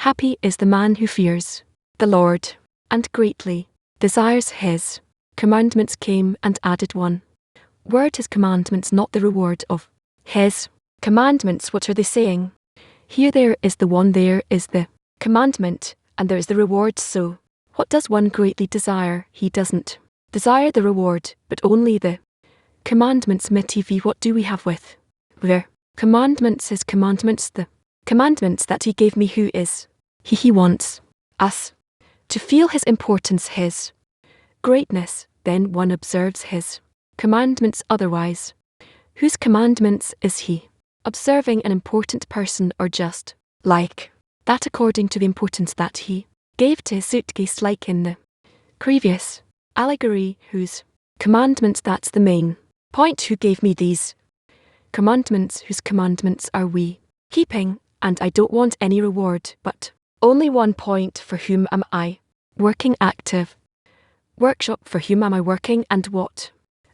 Happy is the man who fears the Lord, and greatly desires his commandments. Came and added one word, his commandments, not the reward of his commandments. What are they saying? Here there is the one, there is the commandment, and there is the reward. So, what does one greatly desire? He doesn't desire the reward, but only the commandments. Mitivi, what do we have with the commandments? His commandments, the commandments that he gave me. Who is he? He wants us to feel his importance, his greatness. Then one observes his commandments. Otherwise, whose commandments is he observing? An important person, or just like that according to the importance that he gave to his suitcase, like in the previous allegory? Whose commandments? That's the main point. Who gave me these commandments? Whose commandments are we keeping? And I don't want any reward, but only one point. For whom am I working? Active workshop. For whom am I working, and what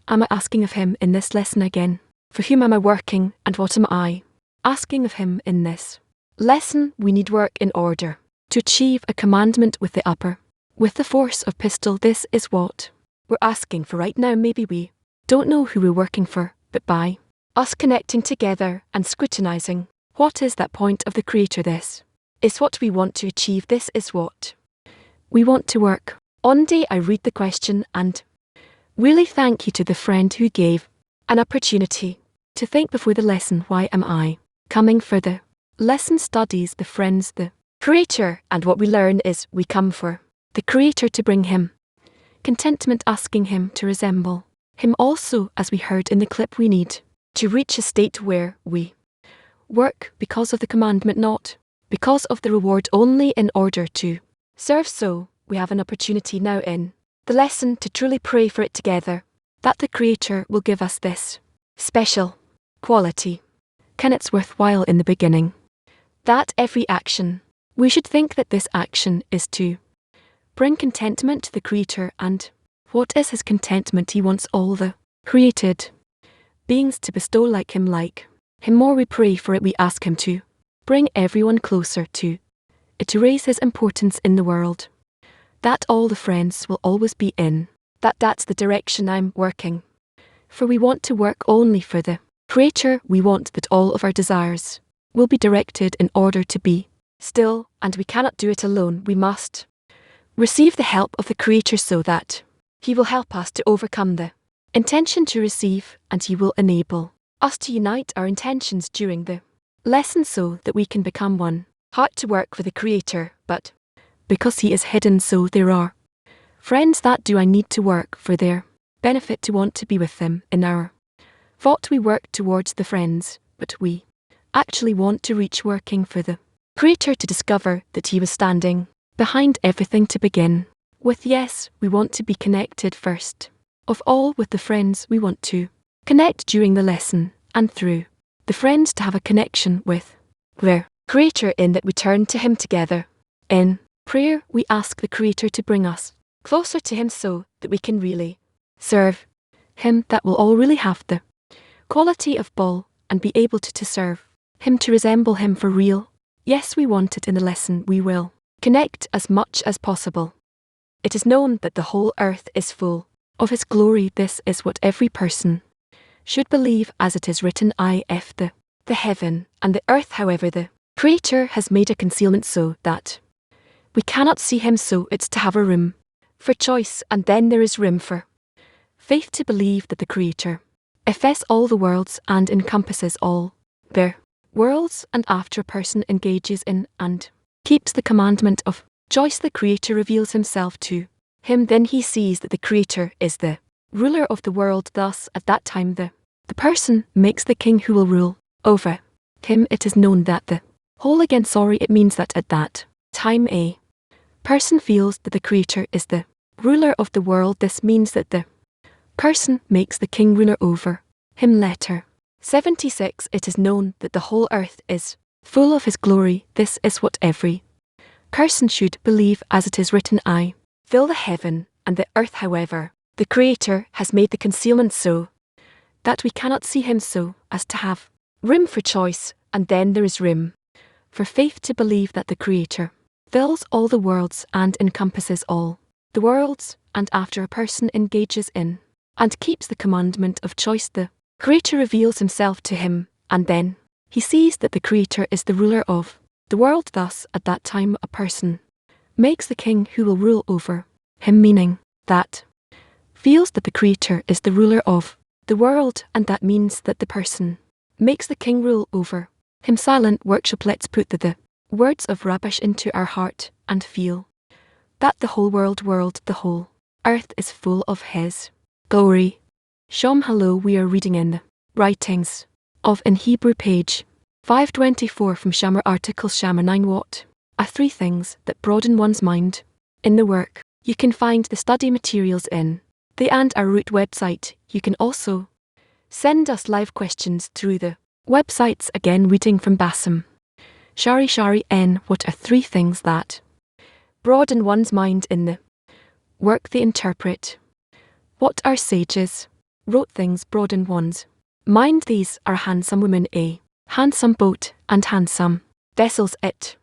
am I asking of him in this lesson again? For whom am I working, and what am I asking of him in this lesson? We need work in order to achieve a commandment with the force of pistol. This is what we're asking for right now. Maybe we don't know who we're working for, but by us connecting together and scrutinizing, what is that point of the Creator? This is what we want to achieve. This is what we want to work on. Day I read the question and really thank you to the friend who gave an opportunity to think before the lesson. Why am I coming for the lesson? Studies the friends, the Creator, and what we learn is we come for the Creator to bring him contentment, asking him to resemble him. Also, as we heard in the clip, we need to reach a state where we work because of the commandment, not because of the reward, only in order to serve. So, we have an opportunity now in the lesson to truly pray for it together, that the Creator will give us this special quality. Can it's worthwhile in the beginning that every action, we should think that this action is to bring contentment to the Creator. And what is his contentment? He wants all the created beings to bestow like him more. We pray for it. We ask him to bring everyone closer to it, to raise his importance in the world, that all the friends will always be in. That's the direction I'm working. For we want to work only for the Creator. We want that all of our desires will be directed in order to be still, and we cannot do it alone. We must receive the help of the Creator so that he will help us to overcome the intention to receive, and he will enable us to unite our intentions during the lesson so that we can become one heart to work for the Creator. But because he is hidden, so there are friends that do I need to work for their benefit, to want to be with them. In our thought we work towards the friends, but we actually want to reach working for the Creator, to discover that he was standing behind everything to begin with. Yes, we want to be connected first of all with the friends. We want to connect during the lesson and through the friends to have a connection with their Creator, in that we turn to him together. In prayer, we ask the Creator to bring us closer to him so that we can really serve him, that will all really have the quality of Paul and be able to serve him, to resemble him for real. Yes, we want it in the lesson. We will connect as much as possible. It is known that the whole earth is full of his glory. This is what every person should believe, as it is written, if the heaven and the earth. However, the Creator has made a concealment so that we cannot see him, so it's to have a room for choice, and then there is room for faith, to believe that the Creator affects all the worlds and encompasses all their worlds, and after a person engages in and keeps the commandment of choice, the Creator reveals himself to him. Then he sees that the Creator is the ruler of the world. Thus, at that time, the person makes the king who will rule over him. It is known that the whole again, it means that at that time a person feels that the Creator is the ruler of the world. This means that the person makes the king ruler over him. Letter 76. It is known that the whole earth is full of his glory. This is what every person should believe, as it is written, I fill the heaven and the earth. However, the Creator has made the concealment so that we cannot see him, so as to have room for choice, and then there is room for faith, to believe that the Creator fills all the worlds and encompasses all the worlds, and after a person engages in and keeps the commandment of choice, the Creator reveals himself to him, and then he sees that the Creator is the ruler of the world. Thus, at that time, a person makes the king who will rule over him, meaning that feels that the Creator is the ruler of the world, and that means that the person makes the king rule over him. Silent workshop. Let's put the words of Rabash into our heart and feel that the whole world, the whole earth is full of his glory. Shalom. Hello, we are reading in the writings of in Hebrew, page 524 from Shamar articles. Shamar 9. What are three things that broaden one's mind? In the work, you can find the study materials in the and our root website. You can also send us live questions through the websites. Again, reading from Bassam. Shari N. What are three things that broaden one's mind? In the work they interpret what our sages wrote things broaden one's mind. These are handsome women, a handsome boat, and handsome vessels. It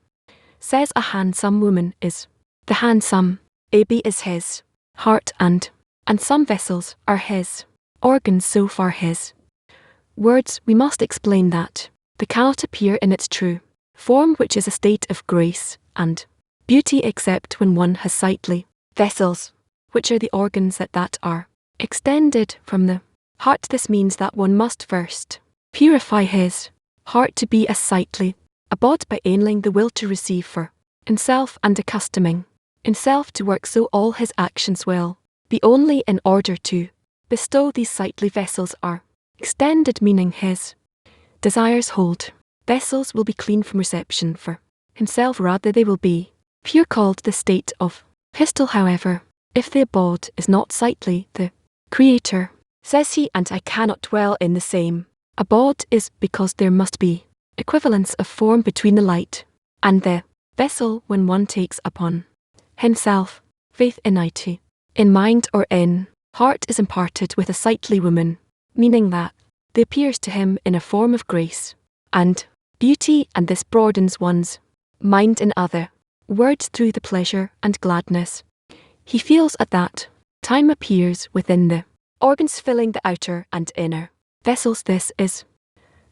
says a handsome woman is the handsome, a b is his heart, and some vessels are his organs. So far his words, we must explain that they cannot appear in its true form, which is a state of grace and beauty, except when one has sightly vessels, which are the organs that are extended from the heart. This means that one must first purify his heart to be as sightly a bod by enabling the will to receive for himself and accustoming himself to work so all his actions will be only in order to bestow. These sightly vessels are extended, meaning his desires hold vessels will be clean from reception for himself, rather they will be pure, called the state of pistil. However, if the abode is not sightly, the Creator says he and I cannot dwell in the same abode, is because there must be equivalence of form between the light and the vessel. When one takes upon himself faith in it, in mind or in heart, is imparted with a sightly woman, meaning that they appears to him in a form of grace and beauty, and this broadens one's mind. In other words, through the pleasure and gladness he feels at that time appears within the organs, filling the outer and inner vessels. This is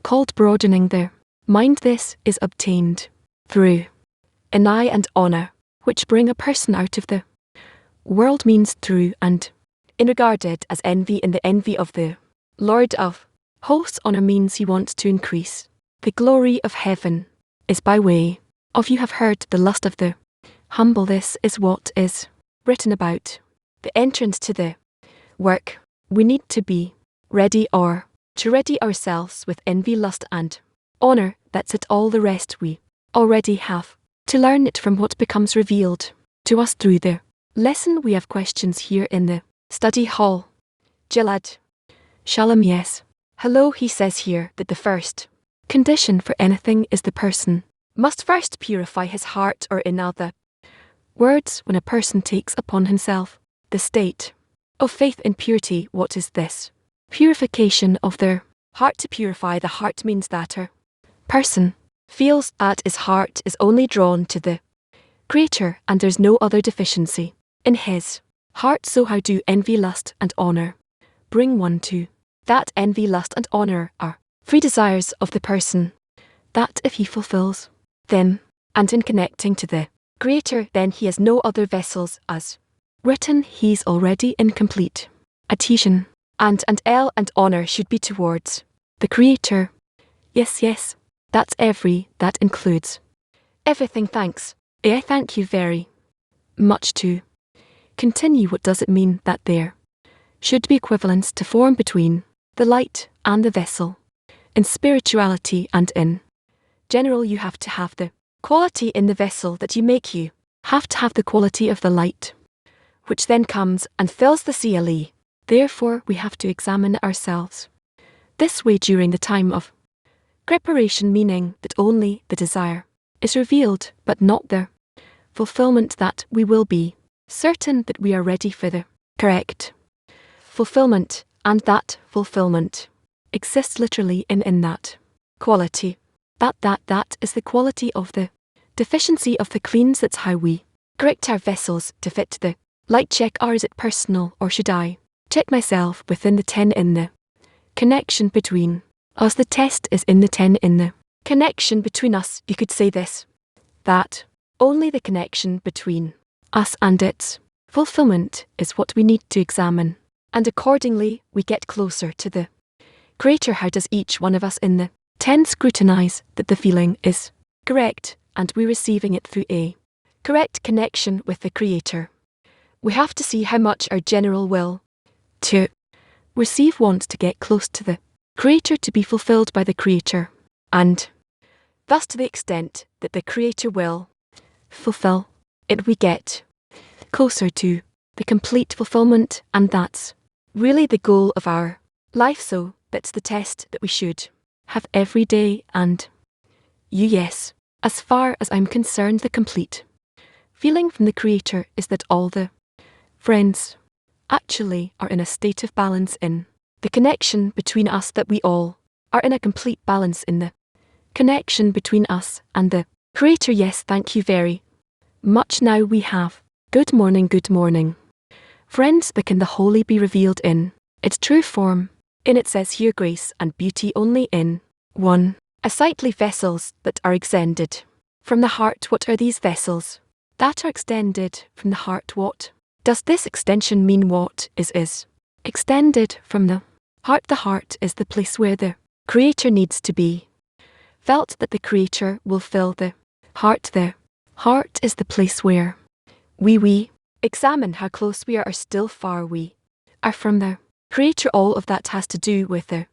called broadening the mind. This is obtained through an eye and honor, which bring a person out of the world, means through and in regarded as envy. In the envy of the Lord of hosts, honor means he wants to increase the glory of heaven, is by way of you have heard the lust of the humble. This is what is written about the entrance to the work. We need to be ready, or to ready ourselves with envy, lust, and honor. That's it. All the rest we already have to learn it from what becomes revealed to us through the lesson. We have questions here in the study hall. Gilad. Shalom. Yes. Hello. He says here that the first condition for anything is the person must first purify his heart, or in other words, when a person takes upon himself the state of faith in purity. What is this purification of their heart? To purify the heart means that a person feels that his heart is only drawn to the Creator and there's no other deficiency in his heart. So how do envy, lust, and honor bring one to that? Envy, lust, and honor are free desires of the person that if he fulfills them, and in connecting to the Creator, then he has no other vessels, as written, he's already incomplete. Adhesion and L and honor should be towards the Creator. Yes, that's that includes everything. Thanks. I thank you very much. To continue, what does it mean that there should be equivalence to form between the light and the vessel? In spirituality and in general, you have to have the quality in the vessel that you make. You have to have the quality of the light, which then comes and fills the CLE. Therefore, we have to examine ourselves this way during the time of preparation, meaning that only the desire is revealed, but not the fulfillment, that we will be certain that we are ready for the correct fulfillment, and that fulfillment exists literally in that quality. That is the quality of the Deficiency of the cleans, that's how we correct our vessels to fit the light check. Or is it personal, or should I check myself within the 10 in the connection between us? The test is in the 10 in the connection between us. You could say this, that only the connection between us and its fulfillment is what we need to examine. And accordingly, we get closer to the Creator. How does each one of us in the 10 scrutinize that the feeling is correct and we receiving it through a correct connection with the Creator? We have to see how much our general will to receive wants to get close to the Creator, to be fulfilled by the Creator, and thus to the extent that the Creator will fulfill it, we get closer to the complete fulfillment, and that's really the goal of our life. So that's the test that we should have every day. And yes, as far as I'm concerned, the complete feeling from the Creator is that all the friends actually are in a state of balance in the connection between us, that we all are in a complete balance in the connection between us and the Creator. Yes, thank you very much. Now we have good morning, friends. But can the holy be revealed in its true form? In it says here, grace and beauty only in one, a sightly vessels that are extended from the heart. What are these vessels that are extended from the heart? What does this extension mean? What is extended from the heart? The heart is the place where the Creator needs to be felt, that the Creator will fill the heart. The heart is the place where we examine how close we are or still far we are from the Creator. All of that has to do with the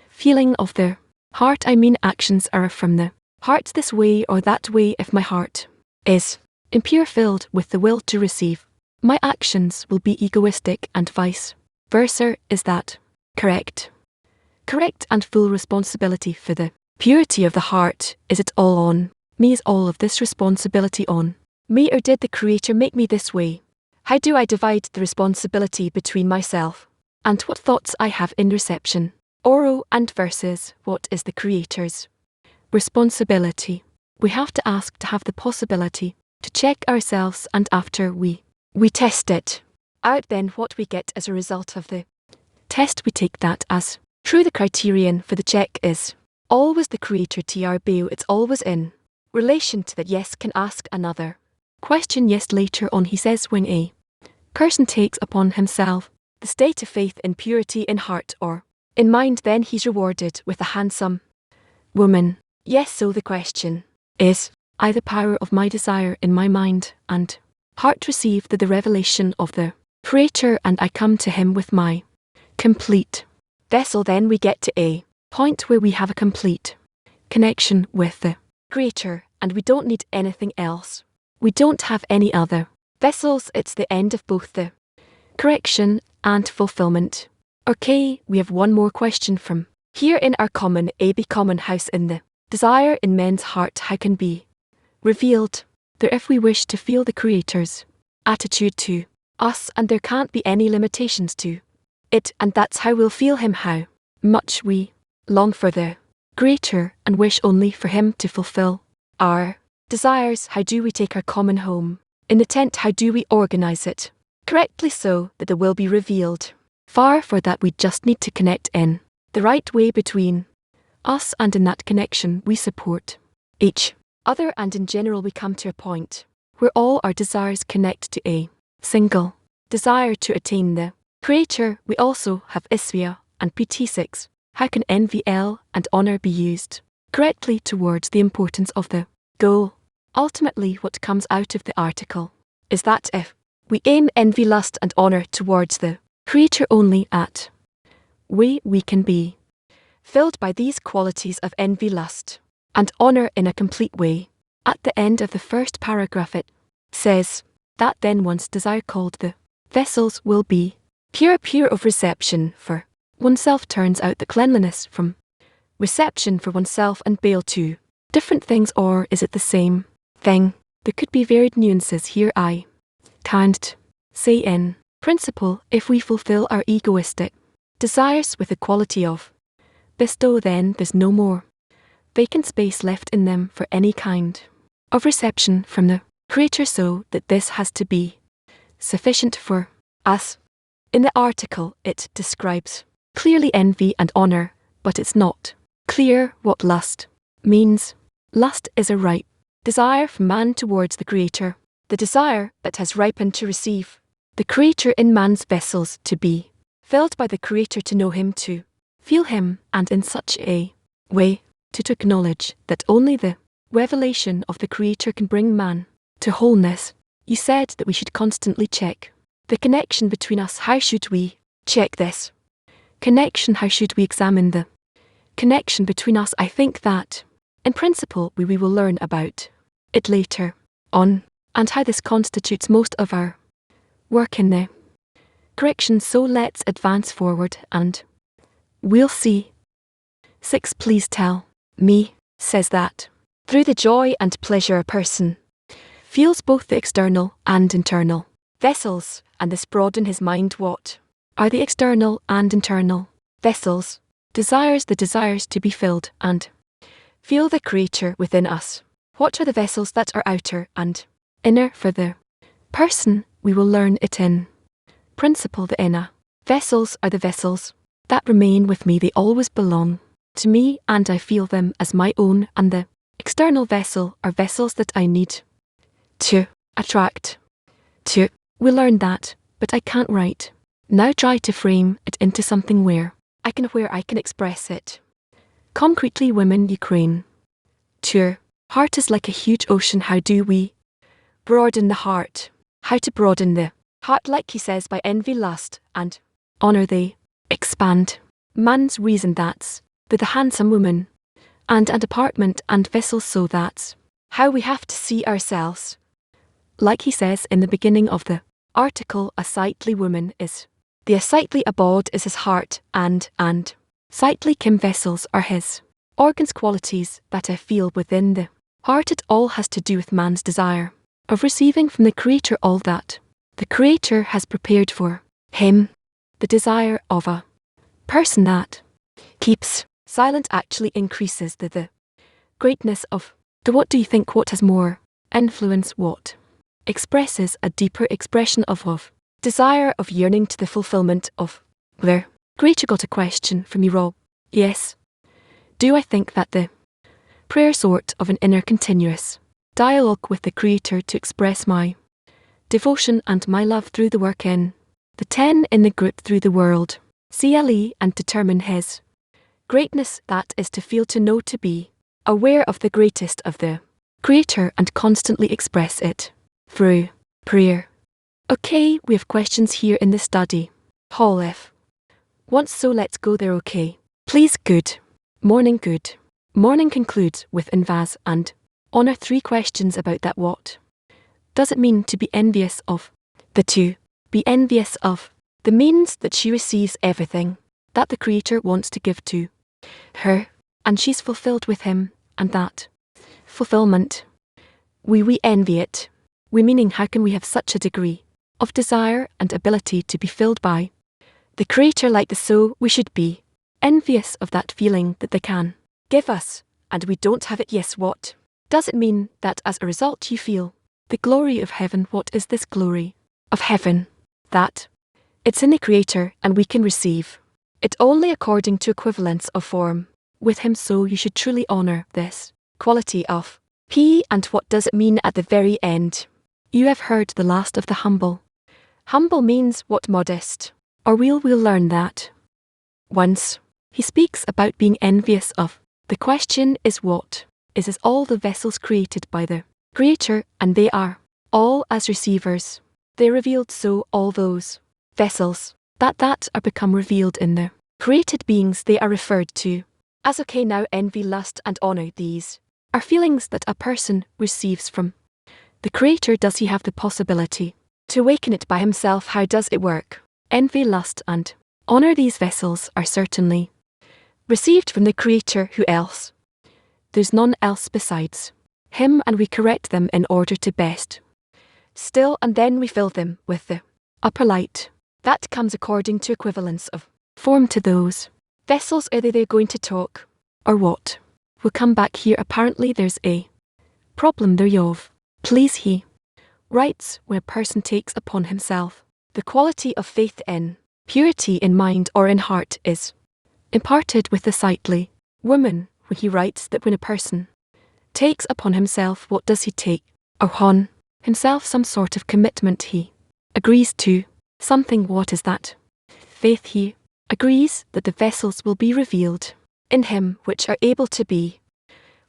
feeling of the heart. I mean, actions are from the heart, this way or that way. If my heart is impure, filled with the will to receive, my actions will be egoistic, and vice versa. Is that correct? Correct and full responsibility for the purity of the heart. Is it all on me? Is all of this responsibility on me, or did the Creator make me this way? How do I divide the responsibility between myself and what thoughts I have in reception, oro, and versus what is the Creator's responsibility? We have to ask to have the possibility to check ourselves, and after we test it out, then what we get as a result of the test, we take that as true. The criterion for the check is always the Creator. TRBO, it's always in relation to that. Yes, can ask another question. Yes, later on he says, when a person takes upon himself the state of faith in purity in heart or in mind, then he's rewarded with a handsome woman. Yes, so the question is, I the power of my desire in my mind and heart receive the revelation of the Creator, and I come to him with my complete vessel. Then we get to a point where we have a complete connection with the Creator, and we don't need anything else. We don't have any other vessels. It's the end of both the correction and fulfillment. Okay, we have one more question from here in our common house. In the desire in men's heart, how can be revealed there if we wish to feel the Creator's attitude to us, and there can't be any limitations to it, and that's how we'll feel him, how much we long for the Creator and wish only for him to fulfill our desires. How do we take our common home in the tent? How do we organize it correctly so that the will be revealed? Far for that, we just need to connect in the right way between us, and in that connection we support each other, and in general we come to a point where all our desires connect to a single desire to attain the Creator. We also have Isvia and PT6. How can envy, L, and honor be used correctly towards the importance of the goal? Ultimately, what comes out of the article is that if we aim envy, lust, and honor towards the Creator only, at we can be filled by these qualities of envy, lust, and honor in a complete way. At the end of the first paragraph it says that then once desire called the vessels will be pure of reception for oneself. Turns out that cleanliness from reception for oneself and bail two different things, or is it the same thing? There could be varied nuances here. I can't say in principle. If we fulfill our egoistic desires with the quality of bestow, then there's no more vacant space left in them for any kind of reception from the Creator, so that this has to be sufficient for us. In the article it describes clearly envy and honour, but it's not clear what lust means. Lust is a ripe desire from man towards the Creator, the desire that has ripened to receive the Creator in man's vessels, to be filled by the Creator, to know Him, to feel Him, and in such a way to acknowledge that only the revelation of the Creator can bring man to wholeness. You said that we should constantly check the connection between us. How should we check this connection? How should we examine the connection between us? I think that, in principle, we will learn about it later on, and how this constitutes most of our work in the correction. So let's advance forward and we'll see. 6. Please tell me says that through the joy and pleasure a person feels both the external and internal vessels, and this broaden his mind. What are the external and internal vessels? Desires, the desires to be filled and feel the Creator within us. What are the vessels that are outer and inner for the person? We will learn it in principle. The inner vessels are the vessels that remain with me. They always belong to me and I feel them as my own, and the external vessel are vessels that I need to attract to. We learn that, but I can't right now try to frame it into something where I can express it concretely. Women, Ukraine. Your heart is like a huge ocean. How do we broaden the heart? How to broaden the heart? Like he says, by envy, lust, and honour they expand man's reason. That's with a handsome woman and an apartment and vessels. So that's how we have to see ourselves. Like he says in the beginning of the article, a sightly woman is the sightly abode is his heart, and sightly Kim vessels are his organs, qualities that I feel within the heart. It all has to do with man's desire of receiving from the Creator all that the Creator has prepared for him. The desire of a person that keeps silent actually increases the greatness of the what. Do you think what has more influence? What expresses a deeper expression of desire, of yearning to the fulfillment of their Creator? Got a question from you, Rob. Yes. Do I think that the prayer sort of an inner continuous dialogue with the Creator to express my devotion and my love through the work in the 10 in the group through the world, CLE, and determine His greatness? That is to feel, to know, to be aware of the greatest of the Creator and constantly express it through prayer. Okay, we have questions here in the study hall if once, so let's go there. Okay, please. Good morning. Good morning. Conclude with invas and honour. 3 questions about that. What does it mean to be envious of? The to be envious of the means that she receives everything that the Creator wants to give to her, and she's fulfilled with Him, and that fulfillment we envy it. We meaning, how can we have such a degree of desire and ability to be filled by the Creator like this? So we should be envious of that feeling that they can give us, and we don't have it. Yes. What does it mean that as a result you feel the glory of heaven? What is this glory of heaven? That it's in the Creator, and we can receive it only according to equivalence of form with Him. So you should truly honour this quality of P. And what does it mean at the very end? You have heard the last of the humble. Humble means what? Modest. Or we'll learn that once. He speaks about being envious of. The question is, what is all the vessels created by the Creator, and they are all as receivers. They revealed, so all those vessels that are become revealed in the created beings, they are referred to as. Okay, now envy, lust, and honour, these are feelings that a person receives from the Creator. Does he have the possibility to awaken it by himself? How does it work? Envy, lust, and honour, these vessels are certainly received from the Creator. Who else? There's none else besides Him, and we correct them in order to best still, and then we fill them with the upper light that comes according to equivalence of form to those vessels. Are they going to talk, or what? We'll come back here. Apparently there's a problem thereof. Please he writes when a person takes upon himself the quality of faith in purity in mind or in heart is imparted with the sightly woman, when he writes that when a person takes upon himself, what does he take? Upon himself some sort of commitment, he agrees to something. What is that? Faith. He agrees that the vessels will be revealed in him which are able to be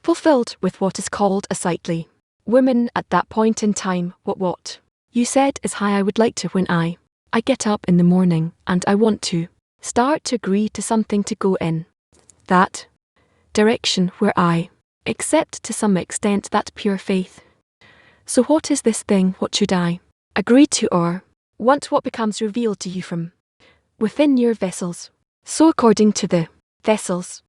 fulfilled with what is called a sightly woman at that point in time. What you said is how I would like to when I get up in the morning and I want to start to agree to something to go in that direction where I accept to some extent that pure faith. So what is this thing? What should I agree to or want? What becomes revealed to you from within your vessels? So according to the vessels,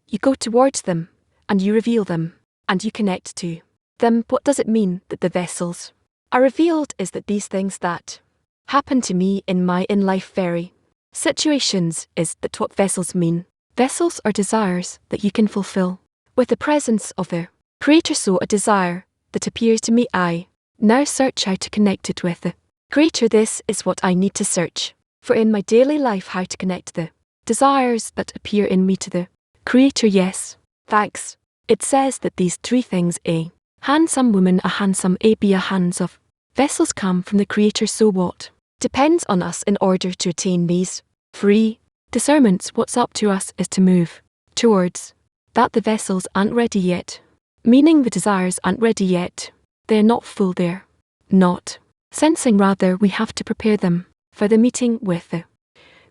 you go towards them and you reveal them and you connect to them. What does it mean that the vessels are revealed? Is that these things that happen to me in my in-life very situations, is that what vessels mean? Vessels are desires that you can fulfill with the presence of the Creator. So a desire that appears to me, I now search how to connect it with the Creator. This is what I need to search for in my daily life, how to connect the desires that appear in me to the Creator. Yes, thanks. It says that these three things, a handsome woman, a handsome be a hands of vessels, come from the Creator. So what depends on us in order to attain these free discernments? What's up to us is to move towards that. The vessels aren't ready yet, meaning the desires aren't ready yet. They're not full, they're not sensing. Rather, we have to prepare them for the meeting with the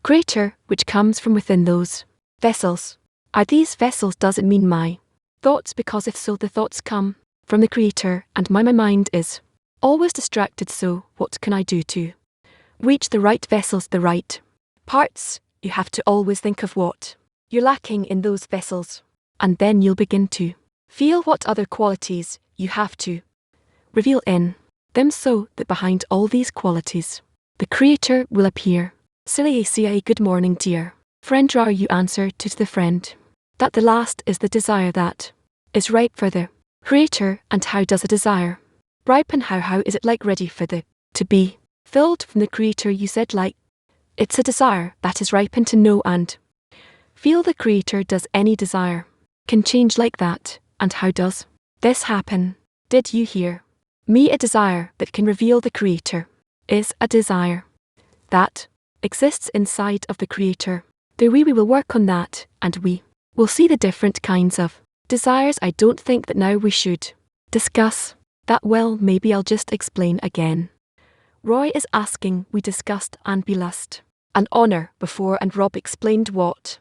Creator, which comes from within those vessels. Are these vessels? Does it mean my thoughts? Because if so, the thoughts come from the Creator and my mind is always distracted. So what can I do to reach the right vessels, the right parts? You have to always think of what you're lacking in those vessels, and then you'll begin to feel what other qualities you have to reveal in them, so that behind all these qualities, the Creator will appear. Silly ACI. Good morning, dear friend. Are you answer to the friend that the last is the desire that is ripe for the Creator? And how does a desire ripen? How is it like ready for the to be filled from the Creator? You said like it's a desire that is ripened to know and feel the Creator. Does any desire can change like that? And how does this happen? Did you hear me? A desire that can reveal the Creator is a desire that exists inside of the Creator. There we will work on that, and we will see the different kinds of desires. I don't think that now we should discuss that. Well, maybe I'll just explain again. Roy is asking, we discussed and be lust and honor before, and Rob explained what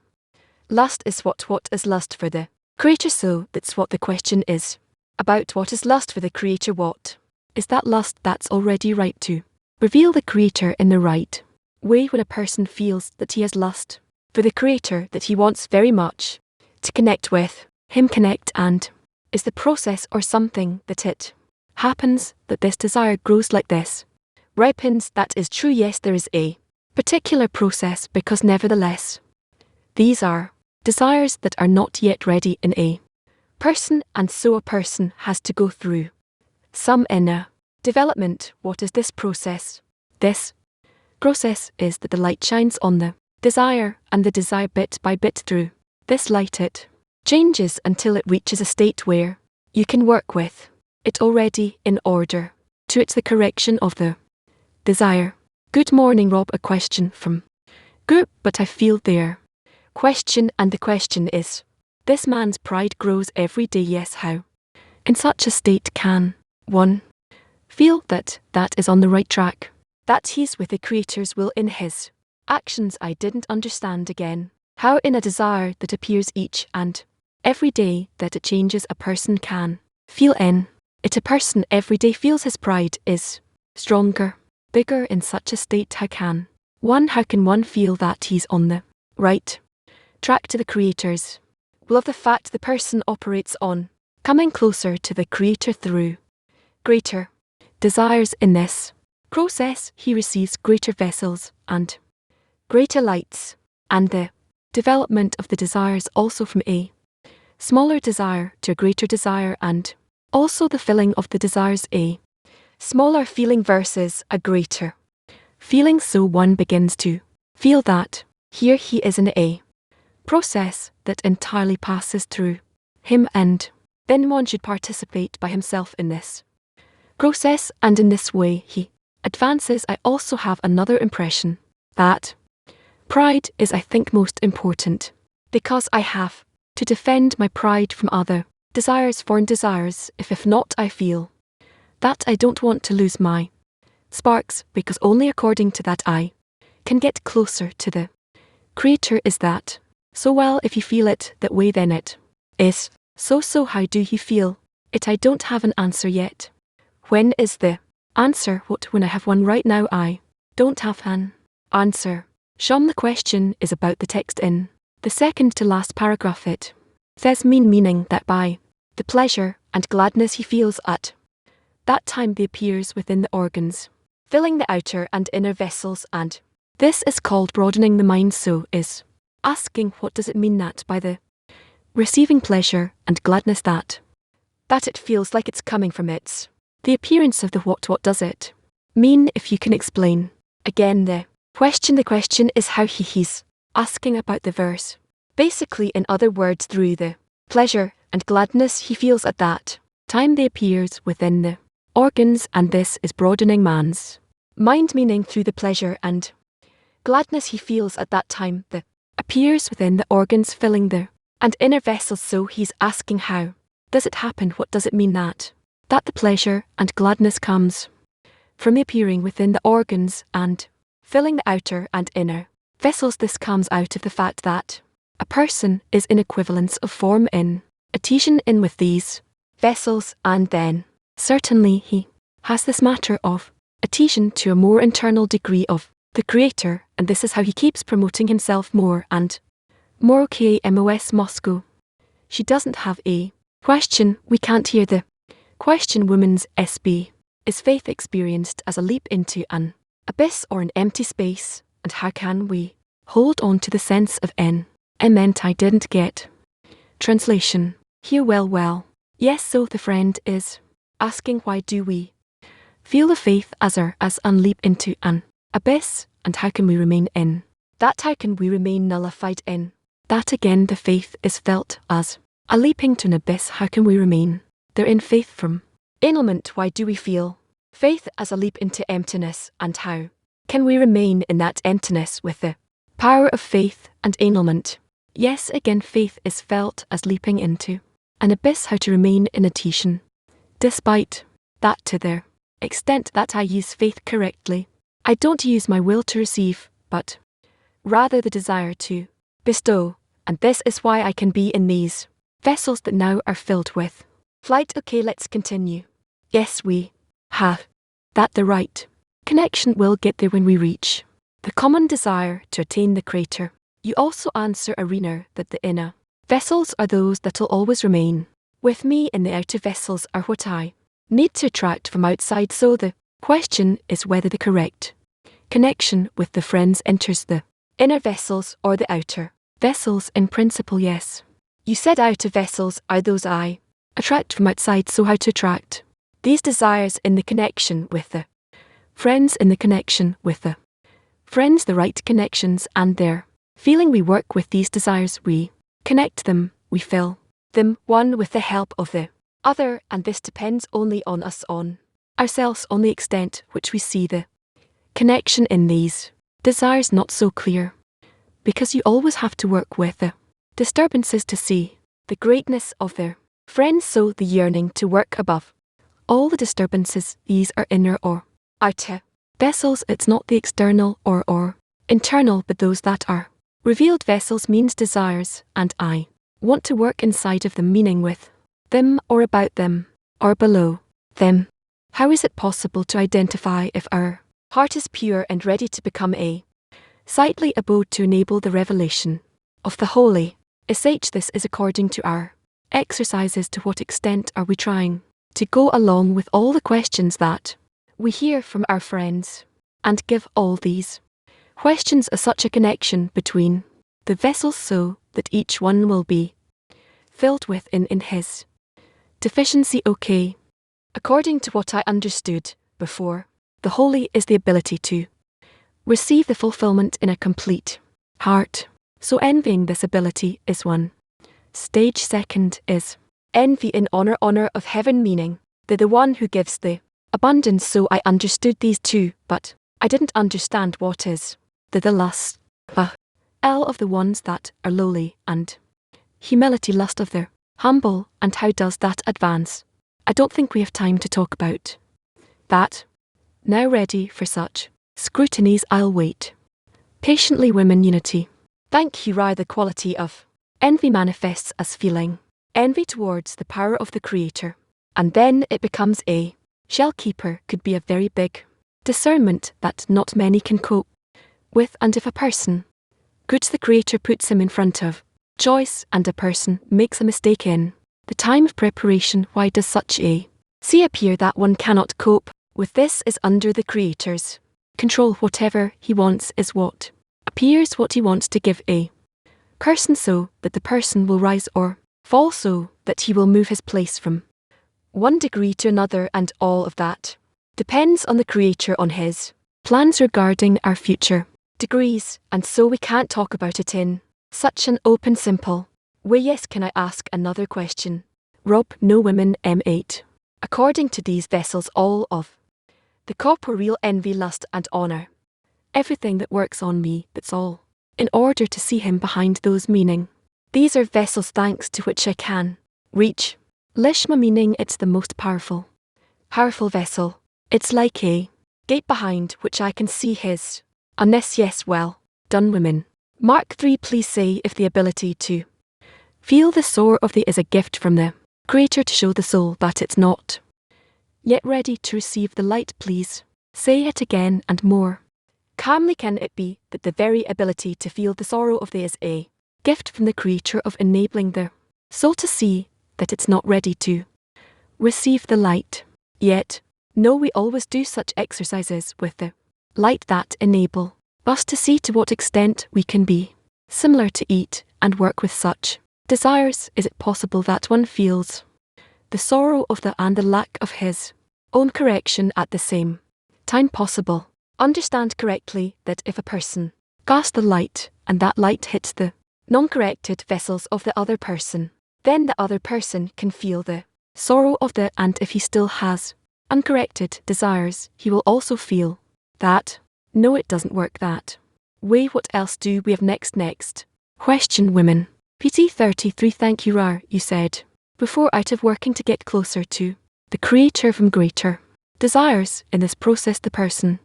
lust is. What is lust for the Creator? So that's what the question is about. What is lust for the Creator? What is that lust that's already right to reveal the Creator in the right way? When a person feels that he has lust for the Creator, that he wants very much to connect with him, connect, and is the process or something that it happens that this desire grows like this, ripens. That is true. Yes, there is a particular process, because nevertheless these are desires that are not yet ready in a person, and so a person has to go through some inner development. What is this process? This process is that the light shines on the desire, and the desire bit by bit through this light it changes until it reaches a state where you can work with it already in order to it's the correction of the desire. Good morning, Rob. A question from group, but I feel their question, and the question is, this man's pride grows every day. Yes, how in such a state can one feel that that is on the right track, that he's with the Creator's will in his actions? I didn't understand again. How in a desire that appears each and every day that it changes, a person can feel in it. A person every day feels his pride is stronger, bigger in such a state. How can one feel that he's on the right track to the Creator's will? Of the fact the person operates on coming closer to the Creator through greater desires. In this process, he receives greater vessels and greater lights, and the development of the desires also from a smaller desire to a greater desire, and Also the filling of the desires a smaller feeling versus a greater feeling, so one begins to feel that here he is in a process that entirely passes through him, and then one should participate by himself in this process, and in this way he advances. I also have another impression that pride is, I think, most important, because I have to defend my pride from other desires, foreign desires, if not I feel that I don't want to lose my sparks, because only according to that I can get closer to the Creator. Is that so? Well, if you feel it that way, then it is so how do you feel it? I don't have an answer yet. When is the answer? What, when I have one right now? I don't have an answer. Shom, the question is about the text in the second to last paragraph. It says meaning that by the pleasure and gladness he feels at that time they appears within the organs, filling the outer and inner vessels, and this is called broadening the mind. So is asking, what does it mean that by the receiving pleasure and gladness that it feels like it's coming from its the appearance of the what does it mean, if you can explain? Again the question is how he's asking about the verse. Basically, in other words, through the pleasure and gladness he feels at that time they appears within the organs, and this is broadening man's mind, meaning through the pleasure and gladness he feels at that time the appears within the organs, filling the and inner vessels. So he's asking, how does it happen? What does it mean that the pleasure and gladness comes from the appearing within the organs and filling the outer and inner vessels? This comes out of the fact that a person is in equivalence of form in adhesion in with these vessels, and then certainly he has this matter of adhesion to a more internal degree of the Creator, and this is how he keeps promoting himself more and more. KMOS Moscow. She doesn't have a question. We can't hear the question. Woman's SB. Is faith experienced as a leap into an abyss or an empty space, and how can we hold on to the sense of N? I meant I didn't get translation here. Well, yes, so the friend is asking, why do we feel the faith as a leap into an abyss, and how can we remain in that? How can we remain nullified in that? Again, the faith is felt as a leaping to an abyss. How can we remain there in faith from annulment? Why do we feel faith as a leap into emptiness, and how can we remain in that emptiness with the power of faith and annulment? Yes, again, faith is felt as leaping into an abyss. How to remain in adhesion despite that, to the extent that I use faith correctly. I don't use my will to receive, but rather the desire to bestow, and this is why I can be in these vessels that now are filled with flight. Okay, let's continue. Yes, we have that the right connection will get there when we reach the common desire to attain the Creator. You also answer Arena that the inner vessels are those that'll always remain with me, and the outer vessels are what I need to attract from outside. So the question is whether the correct connection with the friends enters the inner vessels or the outer vessels. In principle, yes. You said outer vessels are those I attract from outside, so how to attract these desires in the connection with the friends, in the connection with the friends, the right connections and their feeling. We work with these desires, we connect them, we fill them, one with the help of the other, and this depends only on us, on ourselves, on the extent which we see the connection in these desires not so clear, because you always have to work with the disturbances to see the greatness of their friends. So the yearning to work above all the disturbances, these are inner or outer vessels. It's not the external or internal, but those that are revealed vessels, means desires, and I want to work inside of them, meaning with them or about them or below them. How is it possible to identify if our heart is pure and ready to become a sightly abode to enable the revelation of the holy? This is according to our exercises. To what extent are we trying to go along with all the questions that we hear from our friends, and give all these questions such a connection between the vessels, so that each one will be filled with in his Deficiency okay. According to what I understood before, the holy is the ability to receive the fulfillment in a complete heart. So envying this ability is one stage. Second is envy in honor of heaven, meaning the one who gives the abundance. So I understood these two, but I didn't understand what is the lust L of the ones that are lowly, and humility lust of the humble, and how does that advance? I don't think we have time to talk about that. Now ready for such scrutinies, I'll wait patiently. Women unity. Thank you. The quality of envy manifests as feeling envy towards the power of the Creator, and then it becomes a shell keeper. Could be a very big discernment that not many can cope with, and if a person puts the Creator puts him in front of choice, and a person makes a mistake in the time of preparation, why does such a see appear that one cannot cope with? This is under the Creator's control. Whatever he wants is what appears, what he wants to give a person, so that the person will rise or fall, so that he will move his place from one degree to another, and all of that depends on the Creator, on his plans regarding our future degrees, and so we can't talk about it in such an open, simple way. Yes, can I ask another question? Rob, no. Women M8. According to these vessels, all of the corporeal envy, lust and honor, everything that works on me, that's all in order to see him behind those, meaning these are vessels thanks to which I can reach Lishma, meaning it's the most powerful vessel. It's like a gate behind which I can see his unless. Yes, well done. Women. Mark 3. Please say if the ability to feel the sorrow of the is a gift from the Creator to show the soul that it's not yet ready to receive the light. Please say it again and more calmly. Can it be that the very ability to feel the sorrow of the is a gift from the Creator of enabling the soul to see that it's not ready to receive the light yet? No, we always do such exercises with the light that enable us to see to what extent we can be similar to eat and work with such desires. Is it possible that one feels the sorrow of the and the lack of his own correction at the same time? Possible. Understand correctly that if a person casts the light and that light hits the non-corrected vessels of the other person, then the other person can feel the sorrow of the, and if he still has uncorrected desires, he will also feel that. No, it doesn't work that way. What else do we have next? Question. Women. PT 33. Thank you. You said before, out of working to get closer to the Creator from greater desires. In this process, the person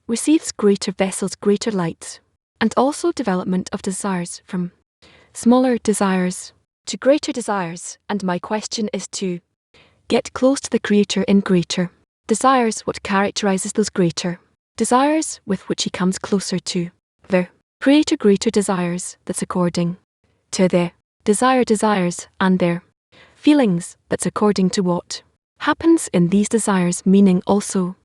receives greater vessels, greater lights, and also development of desires from smaller desires to greater desires. And my question is to get close to the Creator in greater desires. What characterizes those greater desires with which he comes closer to the Creator? Greater desires, that's according to their desires, and their feelings, that's according to what happens in these desires, meaning also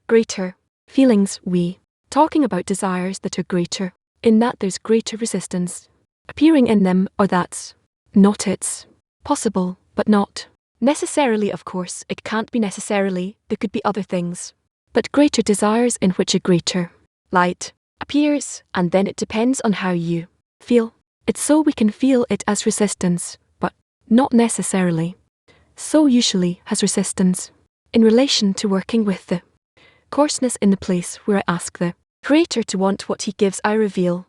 greater feelings. We talking about desires that are greater, in that there's greater resistance appearing in them, or that's not. It's possible, but not necessarily. Of course, it can't be necessarily, there could be other things, but greater desires in which a greater light appears, and then it depends on how you feel it. So we can feel it as resistance, but not necessarily so usually has resistance in relation to working with the coarseness. In the place where I ask the Creator to want what he gives, I reveal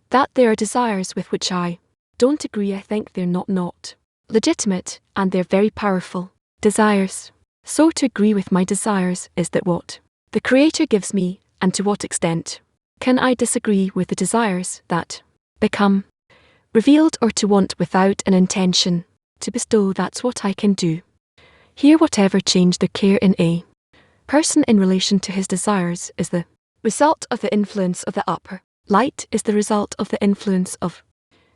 that there are desires with which I don't agree. I think they're not legitimate, and they're very powerful desires. So to agree with my desires is that what the Creator gives me, and to what extent can I disagree with the desires that become revealed, or to want without an intention to bestow? That's what I can do. Here, whatever change the care in a person in relation to his desires is the result of the influence of the upper light, is the result of the influence of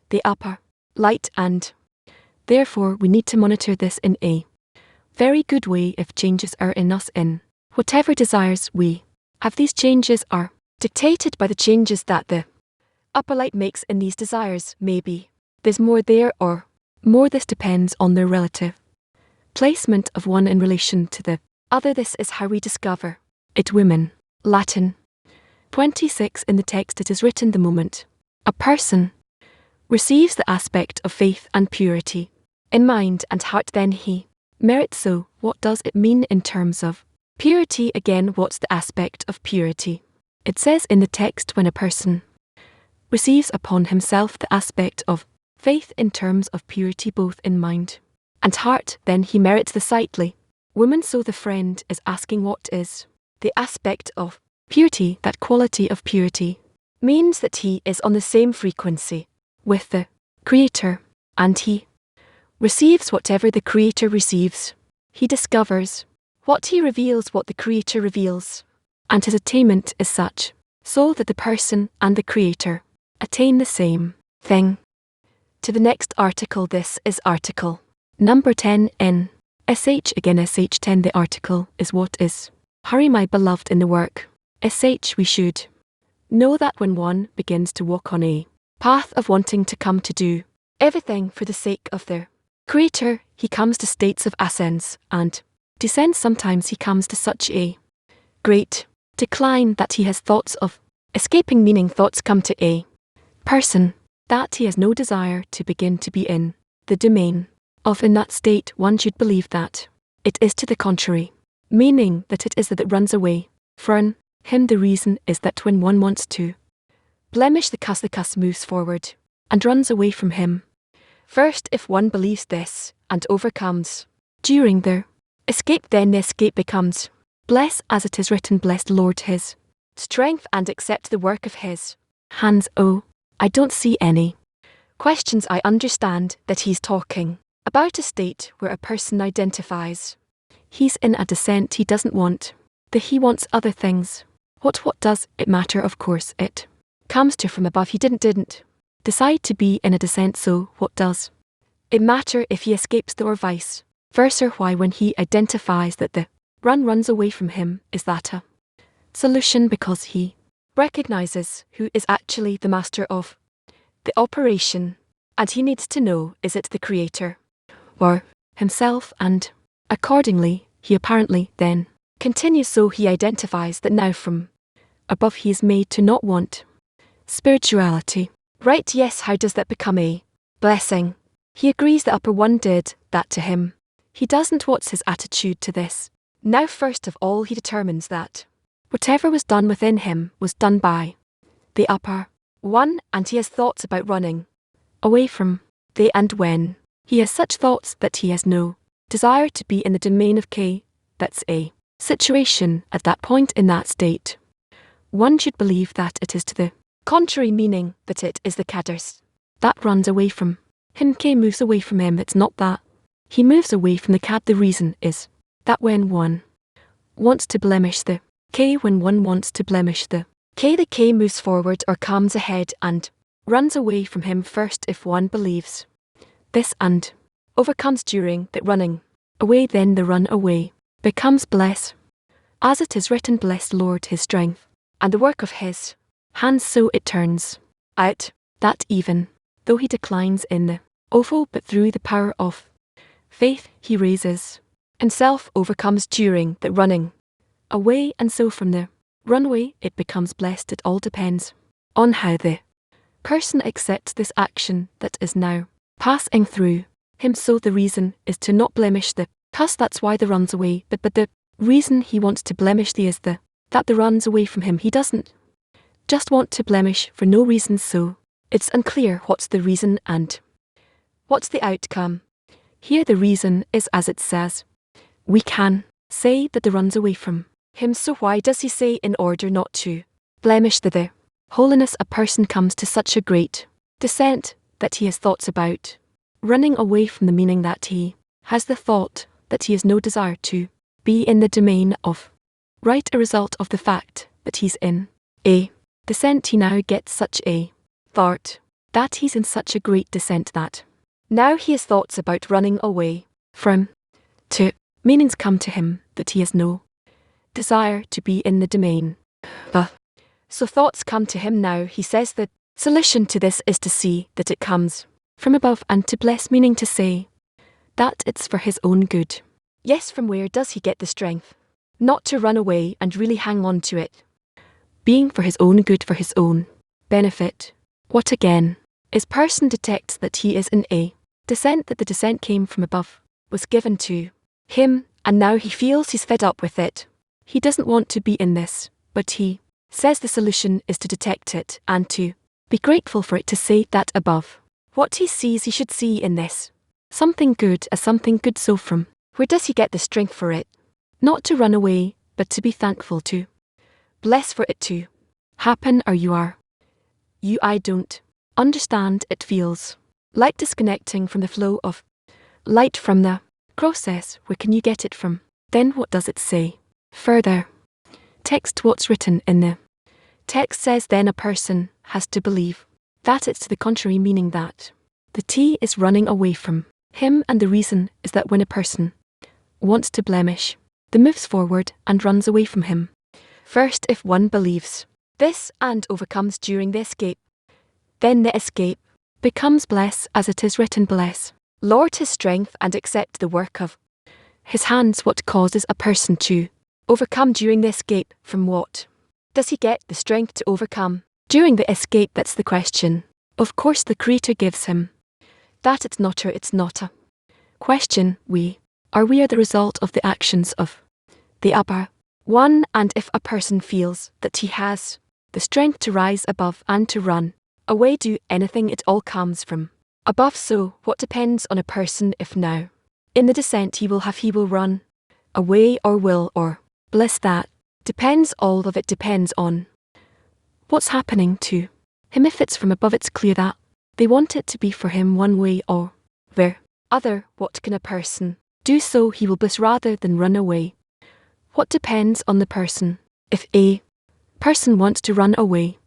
the upper light, and therefore we need to monitor this in a very good way. If changes are in us in whatever desires we have, these changes are dictated by the changes that the upper light makes in these desires. Maybe there's more there or more. This depends on their relative placement of one in relation to the other. This is how we discover it. Women. Latin. 26. In the text it is written, the moment a person receives the aspect of faith and purity in mind and heart, then he merits. So, what does it mean in terms of purity? Again, what's the aspect of purity? It says in the text, when a person receives upon himself the aspect of faith in terms of purity both in mind and heart, then he merits the sightly woman. So the friend is asking, what is the aspect of purity? That quality of purity means that he is on the same frequency with the Creator, and he receives whatever the Creator receives. He discovers what he reveals, what the Creator reveals, and his attainment is such, so that the person and the Creator attain the same thing. To the next article. This is article number 10 in SH. Again, SH 10. The article is what is. Hurry, my beloved, in the work. SH. We should know that when one begins to walk on a path of wanting to come to do everything for the sake of the Creator, he comes to states of ascents and descents. Sometimes he comes to such a great decline that he has thoughts of escaping, meaning thoughts come to a person that he has no desire to begin to be in the domain of. In that state, one should believe that it is to the contrary, meaning that it is that runs away from him. The reason is that when one wants to blemish the cuss moves forward and runs away from him. First, if one believes this and overcomes during their escape, then the escape becomes bless, as it is written, bless the Lord his strength, and accept the work of his hands. Oh, I don't see any questions. I understand that he's talking about a state where a person identifies he's in a descent. He doesn't want he wants other things. What does it matter? Of course it comes to from above. He didn't decide to be in a descent, so what does it matter if he escapes the or vice versa? Why, when he identifies that the runs away from him, is that a solution? Because he recognizes who is actually the master of the operation, and he needs to know, is it the Creator or himself? And accordingly, he apparently then continues. So he identifies that now from above he is made to not want spirituality. Right, yes. How does that become a blessing? He agrees the upper one did that to him. He doesn't. What's his attitude to this? Now, first of all, he determines that whatever was done within him was done by the upper one, and he has thoughts about running away from they, and when he has such thoughts that he has no desire to be in the domain of K, that's a situation at that point. In that state, one should believe that it is to the contrary, meaning that it is the Kaders that runs away from him. K moves away from him. It's not that he moves away from the Kad. The reason is that when one wants to blemish the K, when one wants to blemish the K moves forward or comes ahead and runs away from him first. If one believes this and overcomes during that running away, then the run away becomes bless, as it is written, bless Lord his strength and the work of his hands. So it turns out that even though he declines in the awful, but through the power of faith he raises himself, overcomes during that running away, and so from the runaway it becomes blessed. It all depends on how the person accepts this action that is now passing through him. So the reason is to not blemish the cuss. That's why the runs away. But the reason he wants to blemish the is that the runs away from him. He doesn't just want to blemish for no reason. So it's unclear what's the reason and what's the outcome. Here the reason is, as it says, we can say that the runs away from him. So why does he say in order not to blemish the holiness? A person comes to such a great descent that he has thoughts about running away from the, meaning that he has the thought that he has no desire to be in the domain of right, a result of the fact that he's in a descent. He now gets such a thought that he's in such a great descent that now he has thoughts about running away from to, meanings come to him that he has no desire to be in the domain. So thoughts come to him now. He says the solution to this is to see that it comes from above and to bless, meaning to say that it's for his own good. Yes, from where does he get the strength? Not to run away and really hang on to it. Being for his own good, for his own benefit. What again? His person detects that he is in a descent, that the descent came from above, was given to him, and now he feels he's fed up with it. He doesn't want to be in this, but he says the solution is to detect it and to be grateful for it, to say that above what he sees he should see in this something good as something good. So from where does he get the strength for it? Not to run away, but to be thankful, to bless for it to happen. Or I don't understand. It feels like disconnecting from the flow of light from the process. Where can you get it from? Then what does it say? Further text, what's written in the text says then a person has to believe that it's to the contrary, meaning that the T is running away from him, and the reason is that when a person wants to blemish, the moves forward and runs away from him. First, if one believes this and overcomes during the escape, then the escape becomes bless, as it is written, bless Lord his strength and accept the work of his hands. What causes a person to overcome during the escape? From what does he get the strength to overcome during the escape? That's the question. Of course the Creator gives him that. It's not a question. We are the result of the actions of the upper one, and if a person feels that he has the strength to rise above and to run away, do anything, it all comes from above. So what depends on a person if now in the descent he will run away or will or bless? That depends, all of it depends on what's happening to him. If it's from above, it's clear that they want it to be for him one way or the other. What can a person do? So he will bless rather than run away. What depends on the person? If a person wants to run away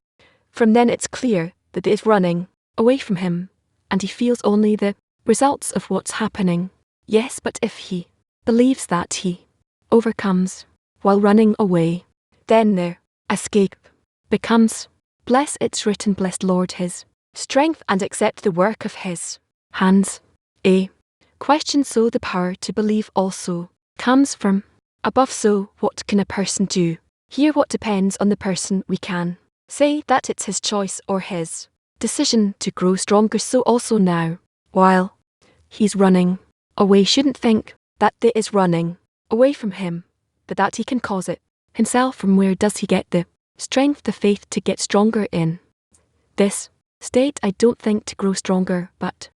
from, then it's clear that it is running away from him, and he feels only the results of what's happening. Yes, but if he believes that he overcomes while running away, then the escape becomes bless. It's written, bless Lord his strength and accept the work of his hands. A question. So the power to believe also comes from above. So what can a person do? Here what depends on the person. We can say that it's his choice or his decision to grow stronger. So also now, while he's running away, shouldn't think that there is running away from him, but that he can cause it himself. From where does he get the strength, the faith to get stronger in this state? I don't think to grow stronger, but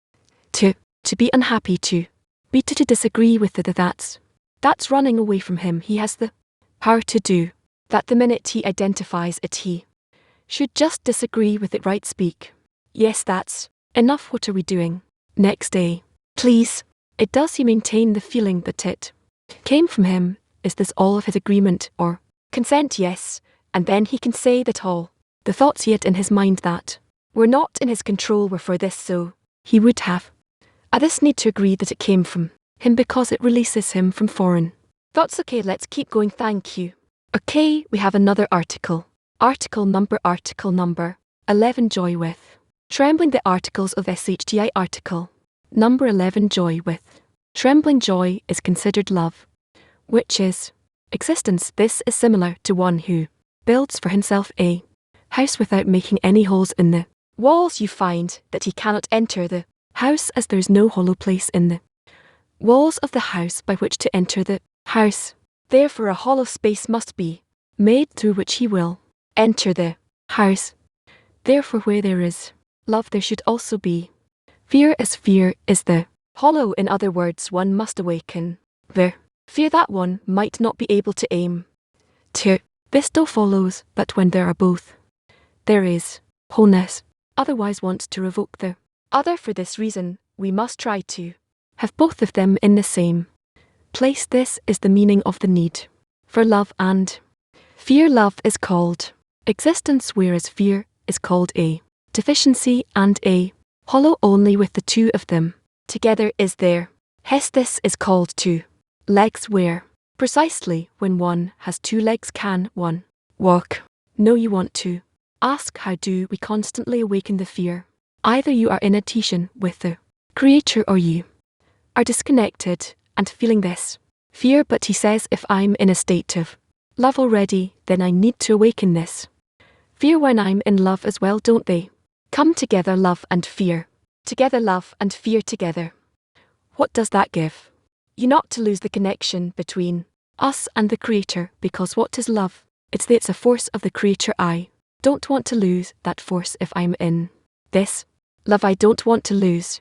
to be unhappy, to disagree with it. That's running away from him. He has the power to do that the minute he identifies it. He should just disagree with it, right? Speak. Yes, that's enough. What are we doing next day? Please. It does he maintain the feeling that it came from him? Is this all of his agreement or consent? Yes, and then he can say that all the thoughts he had in his mind that were not in his control were for this, so he would have this need to agree that it came from him because it releases him from foreign thoughts. Okay, let's keep going. Thank you. Okay, we have another article. Article number 11, joy with trembling. The articles of SHTI. Article number 11, joy with trembling. Joy is considered love, which is existence. This is similar to one who builds for himself a house without making any holes in the walls. You find that he cannot enter the house as there is no hollow place in the walls of the house by which to enter the house. Therefore a hollow space must be made through which he will enter the house. Therefore where there is love there should also be fear, as fear is the hollow. In other words, one must awaken the fear that one might not be able to aim to. This still follows that when there are both, there is wholeness. Otherwise wants to revoke the other. For this reason, we must try to have both of them in the same place. This is the meaning of the need for love and fear. Love is called existence, whereas fear is called a deficiency and a hollow. Only with the two of them together is there. Hence this is called two legs, where precisely when one has two legs can one walk. No, you want to ask, how do we constantly awaken the fear? Either you are in a tension with the Creator or you are disconnected and feeling this fear, but he says if I'm in a state of love already, then I need to awaken this fear when I'm in love as well, don't they? Come together, love and fear. Together, love and fear together. What does that give? You not to lose the connection between us and the Creator, because what is love? It's a force of the Creator. I don't want to lose that force if I'm in this love. I don't want to lose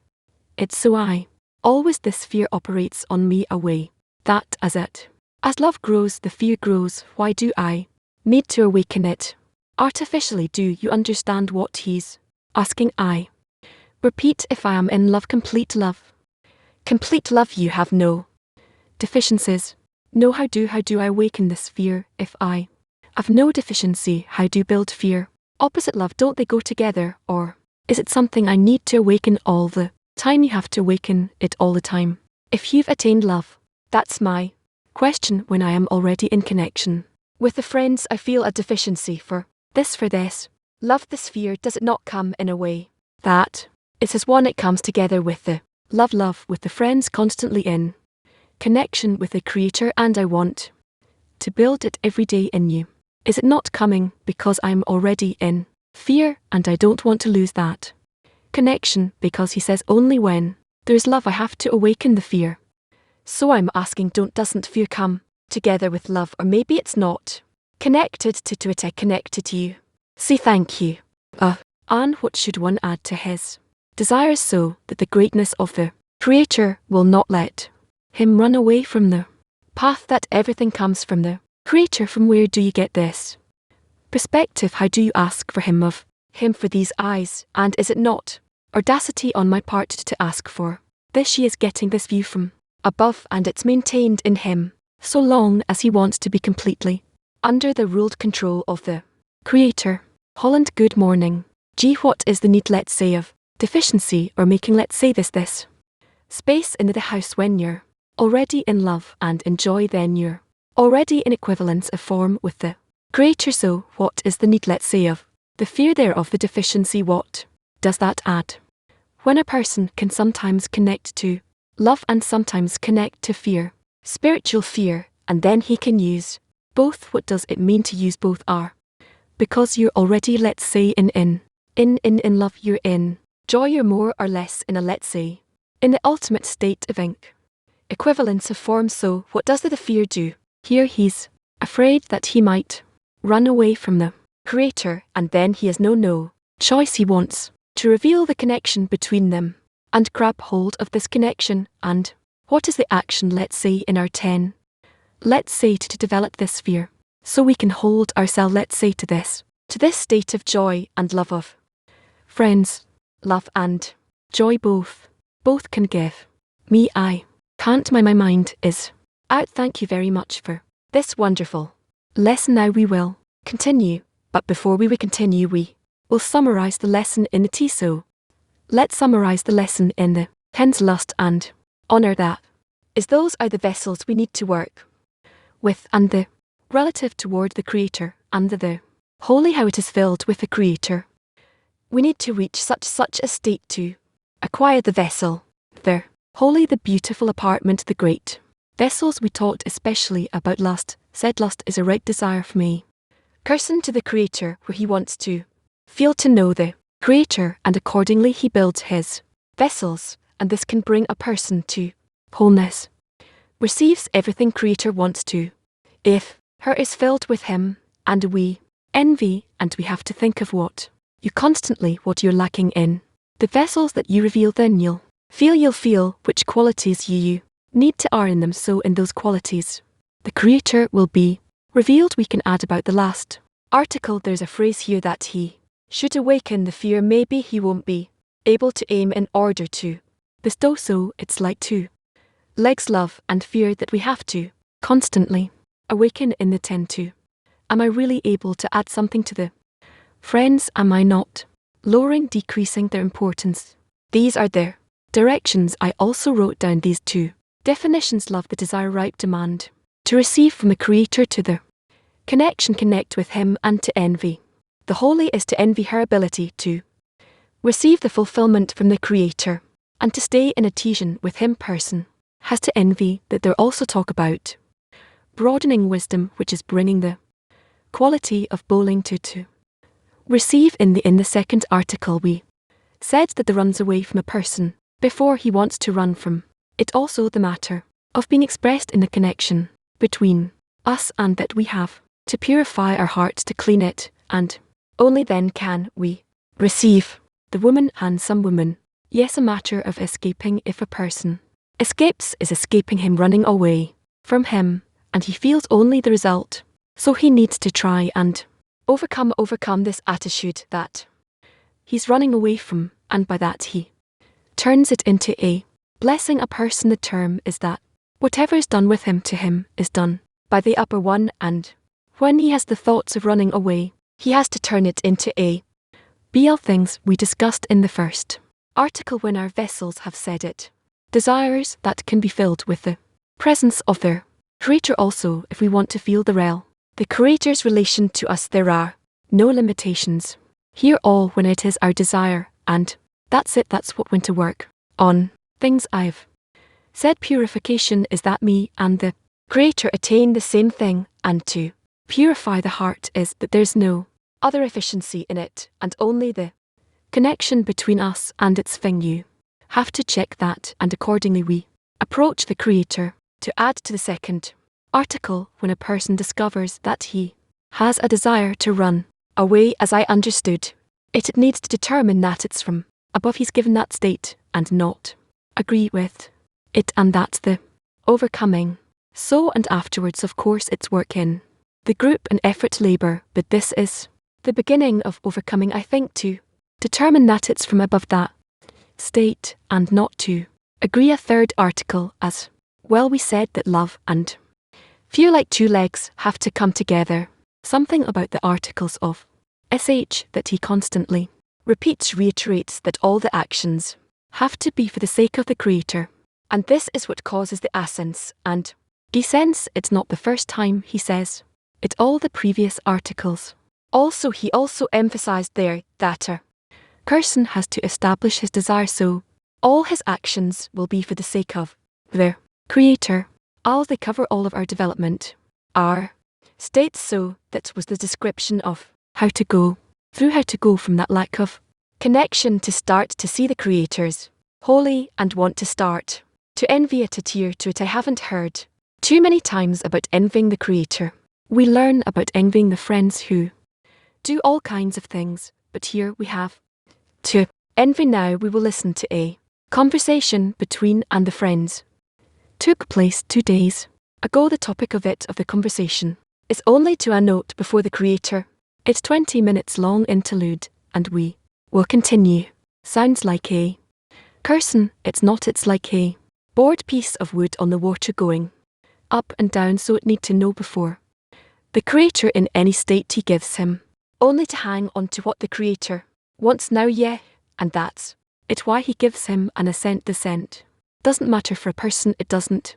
it, so I always this fear operates on me away. That as love grows, the fear grows. Why do I need to awaken it artificially? Do you understand what he's asking? I repeat, if I am in love, complete love, you have no deficiencies. No, how do I awaken this fear if I have no deficiency? How do you build fear? Opposite love, don't they go together? Or is it something I need to awaken all the time? You have to awaken it all the time. If you've attained love, that's my question. When I am already in connection with the friends, I feel a deficiency for this love, this fear. Does it not come in a way that it's as one? It comes together with the love with the friends, constantly in connection with the Creator, and I want to build it every day in you. Is it not coming because I'm already in fear and I don't want to lose that connection? Because he says only when there's love I have to awaken the fear. So I'm asking, doesn't fear come together with love? Or maybe it's not connected to it, connected to you. See, thank you. And what should one add to his desires so that the greatness of the Creator will not let him run away from the path, that everything comes from the Creator? From where do you get this perspective? How do you ask for him of him for these eyes? And is it not audacity on my part to ask for this? She is getting this view from above, and it's maintained in him so long as he wants to be completely under the ruled control of the Creator. Holland, good morning. Gee, what is the need, let's say, of deficiency or making, let's say, this space in the house when you're already in love and enjoy? Then you're already in equivalence of form with the Creator. So what is the need, let's say, of the fear there of the deficiency? What does that add? When a person can sometimes connect to love and sometimes connect to fear, spiritual fear, and then he can use both. What does it mean to use both? Are because you're already, let's say, in love, you're in joy, you're more or less in a, let's say, in the ultimate state of equivalence of form. So what does the fear do? Here he's afraid that he might run away from the Creator, and then he has no choice. He wants to reveal the connection between them and grab hold of this connection. And what is the action, let's say, in our 10? Let's say to develop this fear, so we can hold ourselves, let's say, to this state of joy and love of friends. Love and joy both can give me. I can't, my mind is out. Thank you very much for this wonderful lesson. Now we will continue, but before we will continue, we will summarize the lesson in the T. So let's summarize the lesson in the hens, lust and honor. That is, those are the vessels we need to work with, and the relative toward the Creator, and the holy, how it is filled with the Creator. We need to reach such a state to acquire the vessel, the holy, the beautiful apartment, the great vessels. We taught especially about lust, said lust is a right desire for me, person to the Creator, where he wants to feel to know the Creator, and accordingly he builds his vessels, and this can bring a person to wholeness, receives everything Creator wants to. If her is filled with him, and we envy, and we have to think of what you're lacking in the vessels that you reveal, then you'll feel which qualities you need to are in them. So in those qualities, the Creator will be revealed. We can add about the last article, there's a phrase here that he should awaken the fear. Maybe he won't be able to aim in order to bestow. So it's like two legs, love and fear, that we have to constantly awaken in the 10 to. Am I really able to add something to the friends? Am I not lowering, decreasing their importance? These are their directions. I also wrote down these two definitions: love, the desire, ripe demand to receive from the Creator, to the connection, connect with him, and to envy. The holy is to envy her ability to receive the fulfillment from the Creator. and to stay in adhesion with him person, has to envy that there also talk about broadening wisdom, which is bringing the quality of bowling to receive. In the second article we said that the runs away from a person before he wants to run from it, also the matter of being expressed in the connection between us, and that we have to purify our hearts to clean it, and only then can we receive the woman and some woman. Yes, a matter of escaping. If a person escapes, is escaping him running away from him, and he feels only the result. So he needs to try and overcome this attitude that he's running away from, and by that he turns it into a blessing. A person, the term is that whatever is done with him to him is done by the upper one, and when he has the thoughts of running away, he has to turn it into a BL things we discussed in the first article when our vessels have said it. Desires that can be filled with the presence of their Creator also. If we want to feel the Creator's relation to us, there are no limitations here, all when it is our desire, and that's it, that's what went to work on things. I've said purification is that me and the Creator attain the same thing, and to purify the heart is that there's no other efficiency in it, and only the connection between us and its thing. You have to check that, and accordingly we approach the Creator. To add to the second article, when a person discovers that he has a desire to run away, as I understood it needs to determine that it's from above he's given that state, and not agree with it, and that's the overcoming. So, and afterwards of course it's work in the group and effort labour, but this is the beginning of overcoming, I think, to determine that it's from above that state, and not to agree. A third article, as well, we said that love and fear like two legs have to come together. Something about the articles of SH that he constantly reiterates that all the actions have to be for the sake of the Creator, and this is what causes the ascents and descents. It's not the first time he says it, all the previous articles. Also, he also emphasized there that a person has to establish his desire, so all his actions will be for the sake of the Creator. All they cover all of our development, our states, so that was the description of how to go from that lack of connection to start to see the Creator's holy and want to start to envy it, adhere to it. I haven't heard too many times about envying the Creator. We learn about envying the friends who do all kinds of things, but here we have to envy. Now we will listen to a conversation between and the friends. Took place 2 days ago. The topic of the conversation is only to a note before the Creator. It's 20 minutes long interlude, and we will continue. Sounds like a curson. It's not, it's like a board piece of wood on the water going up and down, so it need to know before the Creator in any state he gives him, only to hang on to what the Creator wants now, and that's it why he gives him an ascent descent. Doesn't matter for a person, it doesn't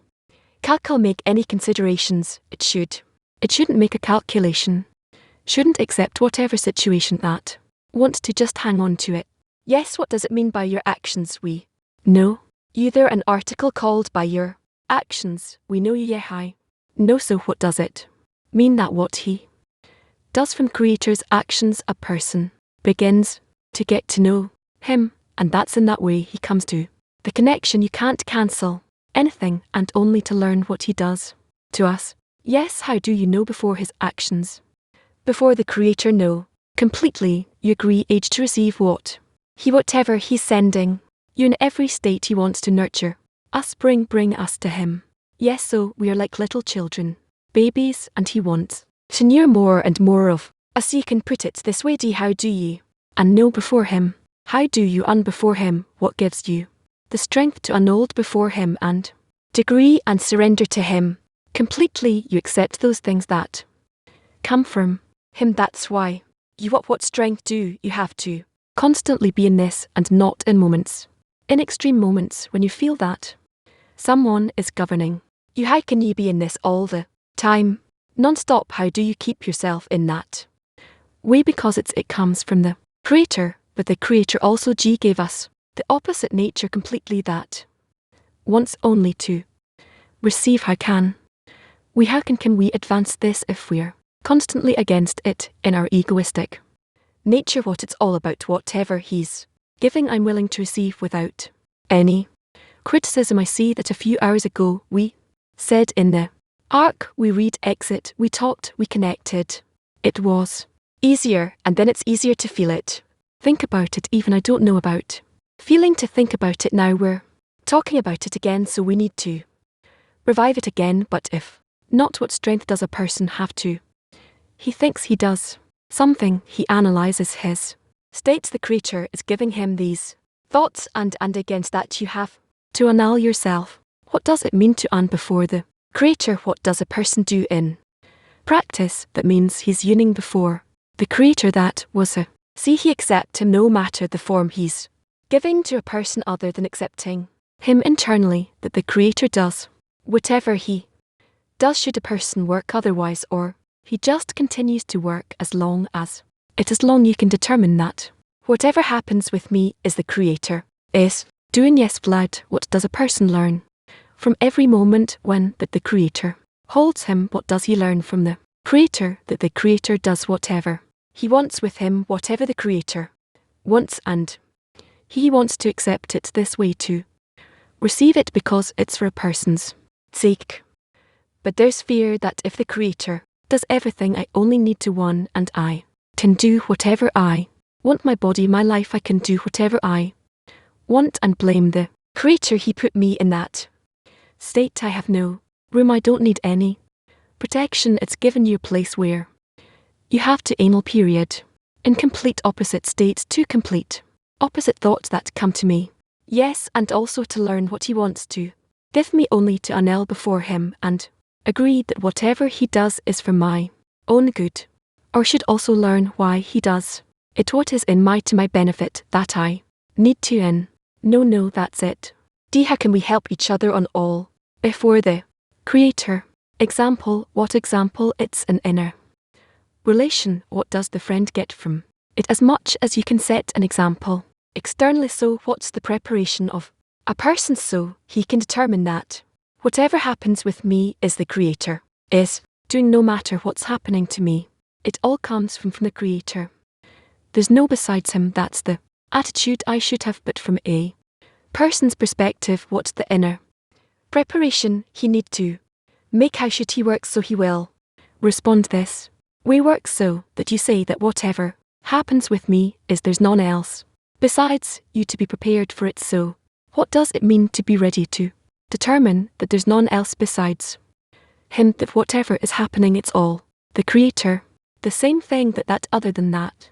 make any considerations. It shouldn't make a calculation, shouldn't accept whatever situation that wants to just hang on to it. Yes, what does it mean by your actions? We know you. There an article called by your actions. We know you, hi. No, so what does it mean that what he does from Creator's actions, a person begins to get to know him, and that's in that way he comes to the connection. You can't cancel anything, and only to learn what he does to us. Yes, how do you know before his actions? Before the Creator know completely, you agree age to receive whatever he's sending you in every state he wants to nurture us, bring us to him. Yes, so we are like little children, babies, and he wants to know more and more of us. You can put it this way, how do you and know before him? How do you un before him? What gives you the strength to unhold before him and degree and surrender to him completely? You accept those things that come from him. That's why you what strength do you have to constantly be in this, and not in moments, in extreme moments when you feel that someone is governing you. How can you be in this all the time, non-stop? How do you keep yourself in that way? Because it comes from the Creator, but the Creator also gave us The opposite nature completely that wants only to receive. How can we advance this if we're constantly against it in our egoistic nature? What it's all about, whatever he's giving, I'm willing to receive without any criticism. I see that a few hours ago we said in the arc, we read exit, we talked, we connected. It was easier, and then it's easier to feel it. Think about it, even I don't know about feeling to think about it now. We're talking about it again, so we need to revive it again. But if not, what strength does a person have to? He thinks he does something, he analyzes his states. The creature is giving him these thoughts, and against that you have to annul yourself. What does it mean to before the creator? What does a person do in practice? That means he's yearning before the creator. That was a see, he accept him no matter the form he's giving to a person other than accepting him internally, that the creator does whatever he does. Should a person work otherwise, or he just continues to work as long as it is long, you can determine that whatever happens with me is the creator is doing. Yes, Vlad, what does a person learn from every moment when that the creator holds him? What does he learn from the creator? That the creator does whatever he wants with him, whatever the creator wants, and he wants to accept it this way, to receive it because it's for a person's sake. But there's fear that if the creator does everything, I only need to one, and I can do whatever I want. My body, my life, I can do whatever I want, and blame the creator. He put me in that state. I have no room, I don't need any protection. It's given you a place where you have to anal period. In complete opposite states, two complete opposite thoughts that come to me. Yes, and also to learn what he wants to give me, only to annul before him and agree that whatever he does is for my own good, or should also learn why he does it, what is in my to my benefit, that I need to in. No, that's it. D. How can we help each other on all if we're the creator? Example, what example? It's an inner relation. What does the friend get from it? As much as you can set an example externally. So what's the preparation of a person so he can determine that whatever happens with me is the creator is doing, no matter what's happening to me. It all comes from the creator. There's no besides him. That's the attitude I should have. But from a person's perspective, what's the inner preparation he need to make? How should he work so he will respond this way? Work so that you say that whatever happens with me is there's none else besides you, to be prepared for it. So what does it mean to be ready to determine that there's none else besides him, that whatever is happening it's all the creator? The same thing, that other than that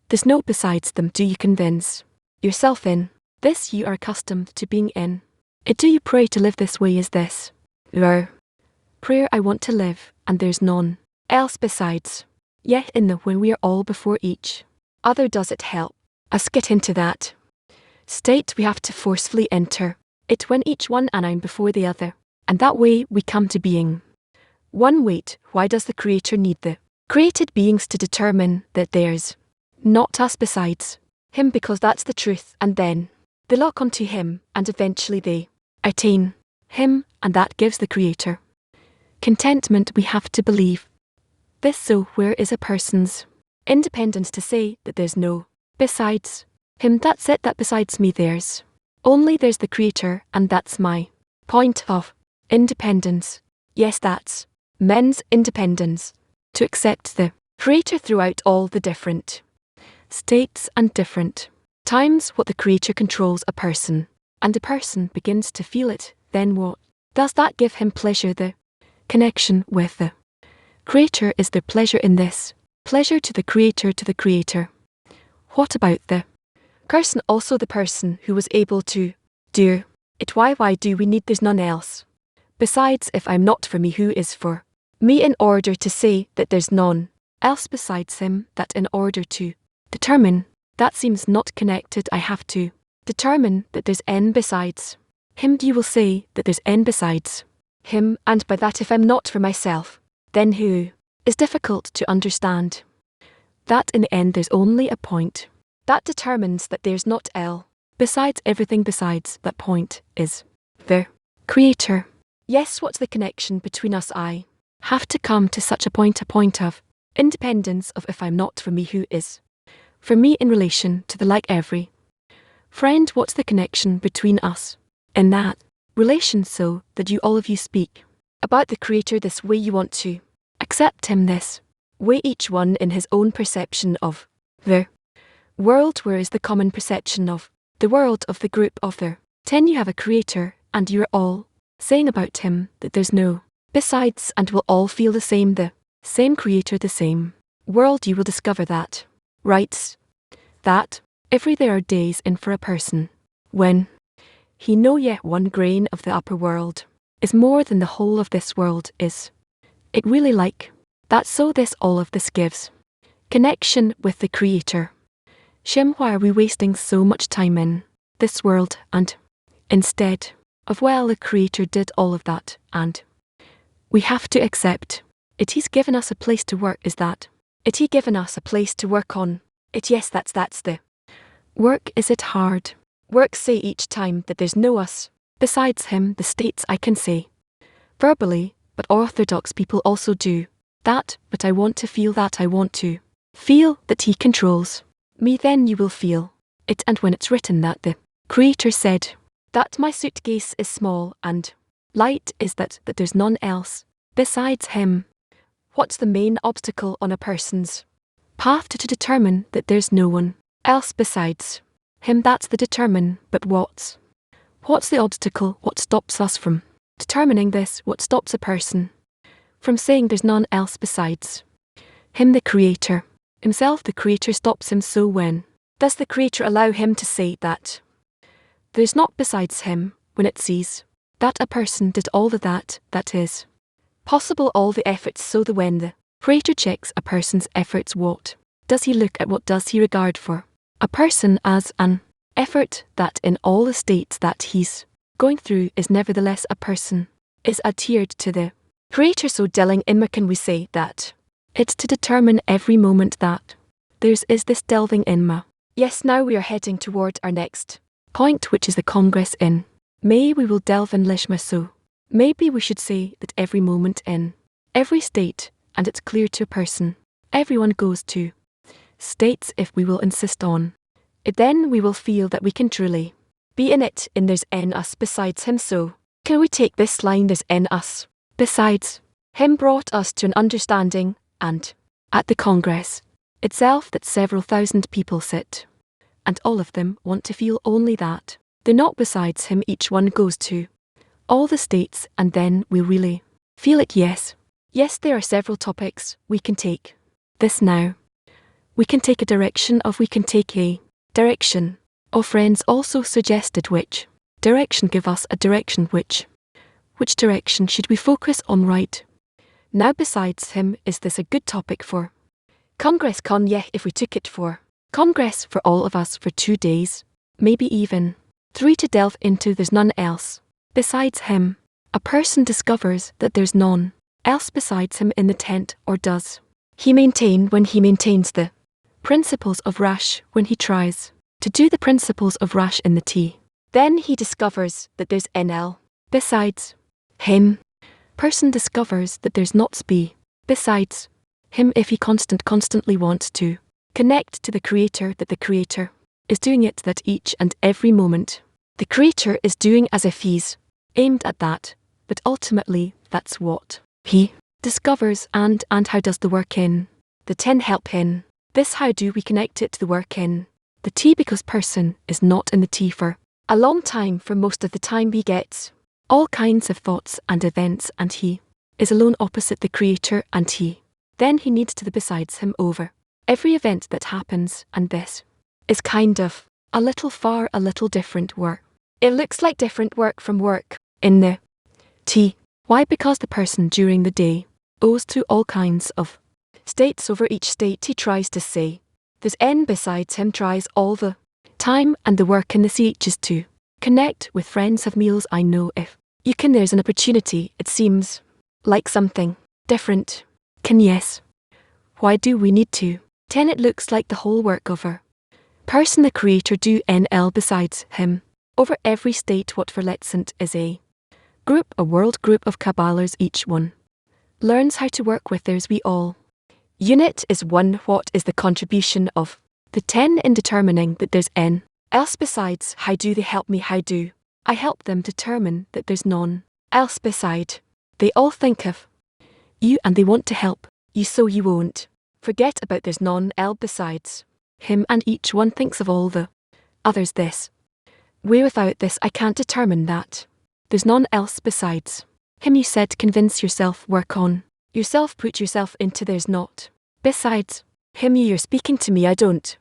there's no besides them. Do you convince yourself in this? You are accustomed to being in it. Do you pray to live this way? Is this your prayer? I want to live, and there's none else besides. Yet in the when we are all before each other, does it help us get into that state? We have to forcefully enter it when each one and I'm before the other, and that way we come to being one. Wait, why does the creator need the created beings to determine that there's not us besides him? Because that's the truth, and then they lock onto him, and eventually they attain him, and that gives the creator contentment. We have to believe this. So where is a person's independence to say that there's no besides him? That's it, that besides me there's the creator, and that's my point of independence. Yes, that's men's independence, to accept the creator throughout all the different states and different times. What the creator controls a person, and a person begins to feel it, then what does that give him? Pleasure. The connection with the creator is the pleasure in this. Pleasure to the creator. What about the person? Also the person who was able to do it. Why do we need? There's none else besides. If I'm not for me, who is for me? In order to say that there's none else besides him, that in order to determine that seems not connected, I have to determine that there's n besides him. You will say that there's n besides him, and by that if I'm not for myself, then who is difficult to understand. That in the end there's only a point that determines that there's not L Besides everything besides that point is the Creator. Yes, what's the connection between us? I have to come to such a point of independence of if I'm not for me who is for me in relation to the like every friend. What's the connection between us in that relation, so that you all of you speak about the Creator this way? You want to accept Him this way, each one in his own perception of the world. Where is the common perception of the world of the group of the 10? You have a Creator, and you're all saying about Him that there's no besides, and will all feel the same Creator, the same world. You will discover that writes that every there are days in for a person when he know yet one grain of the upper world is more than the whole of this world. Is it really like that? So this all of this gives connection with the Creator. Shem, why are we wasting so much time in this world, and instead of, well, the Creator did all of that, and we have to accept it. He's given us a place to work. Is that it? He given us a place to work on it. Yes, that's the work. Is it hard work? Say each time that there's no us besides Him. The states I can say verbally, but orthodox people also do that. But I want to feel that. I want to feel that He controls me. Then you will feel it. And when it's written that the Creator said that my suitcase is small and light, is that there's none else besides Him. What's the main obstacle on a person's path to determine that there's no one else besides Him? That's the determine. But what's the obstacle? What stops us from determining this? What stops a person from saying there's none else besides Him? The Creator Himself. The Creator stops him. So when does the Creator allow him to say that there's not besides Him? When it sees that a person did all that is possible, all the efforts. So when the Creator checks a person's efforts, what does He look at? What does He regard for a person as an effort? That in all the states that he's going through is nevertheless a person is adhered to the Creator. So delving in, can we say that it's to determine every moment that there's is this delving in ma? Yes, now we are heading toward our next point, which is the Congress in May. We will delve in Lishma. So maybe we should say that every moment in every state, and it's clear to a person, everyone goes to states. If we will insist on it, then we will feel that we can truly be in it. In there's in us besides Him. So can we take this line, there's in us besides Him, brought us to an understanding, and at the Congress itself that several thousand people sit, and all of them want to feel only that they're not besides Him. Each one goes to all the states, and then we really feel it. Yes, there are several topics we can take this now. We can take a direction of, friends also suggested which direction. Give us a direction. Which direction should we focus on right now besides Him? Is this a good topic for Congress? If we took it for Congress for all of us for 2 days, maybe even 3, to delve into there's none else besides Him, a person discovers that there's none else besides Him in the tent. Or does he maintain, when he maintains the principles of Rash, when he tries to do the principles of Rash in the T, then he discovers that there's NL besides Him. Person discovers that there's not SB besides Him. If he constantly wants to connect to the Creator, that the Creator is doing it, that each and every moment the Creator is doing as if He's aimed at that, but ultimately that's what he discovers. And how does the work in the 10 help in this? How do we connect it to the work in the T? Because person is not in the T for a long time. For most of the time he gets all kinds of thoughts and events, and he is alone opposite the Creator, and then he needs to the besides Him over every event that happens. And this is kind of a little different work. It looks like different work from work in the T. Why? Because the person during the day goes through all kinds of states. Over each state he tries to say there's N besides Him, tries all the time, and the work in the CH is to connect with friends, have meals. I know if you can, there's an opportunity. It seems like something different. Yes. Why do we need to? 10. It looks like the whole work over person the Creator do NL besides him. Over every state what verletzend is a group, a world group of Kabbalers each one. Learns how to work with theirs we all. Unit is one. What is the contribution of the 10 in determining that there's n else besides? How do they help me? How do I help them determine that there's none else beside? They all think of you and they want to help you so you won't forget about there's none else besides him, and each one thinks of all the others this way. Without this I can't determine that there's none else besides him. You said convince yourself, work on yourself, put yourself into there's not besides him. You're speaking to me, I don't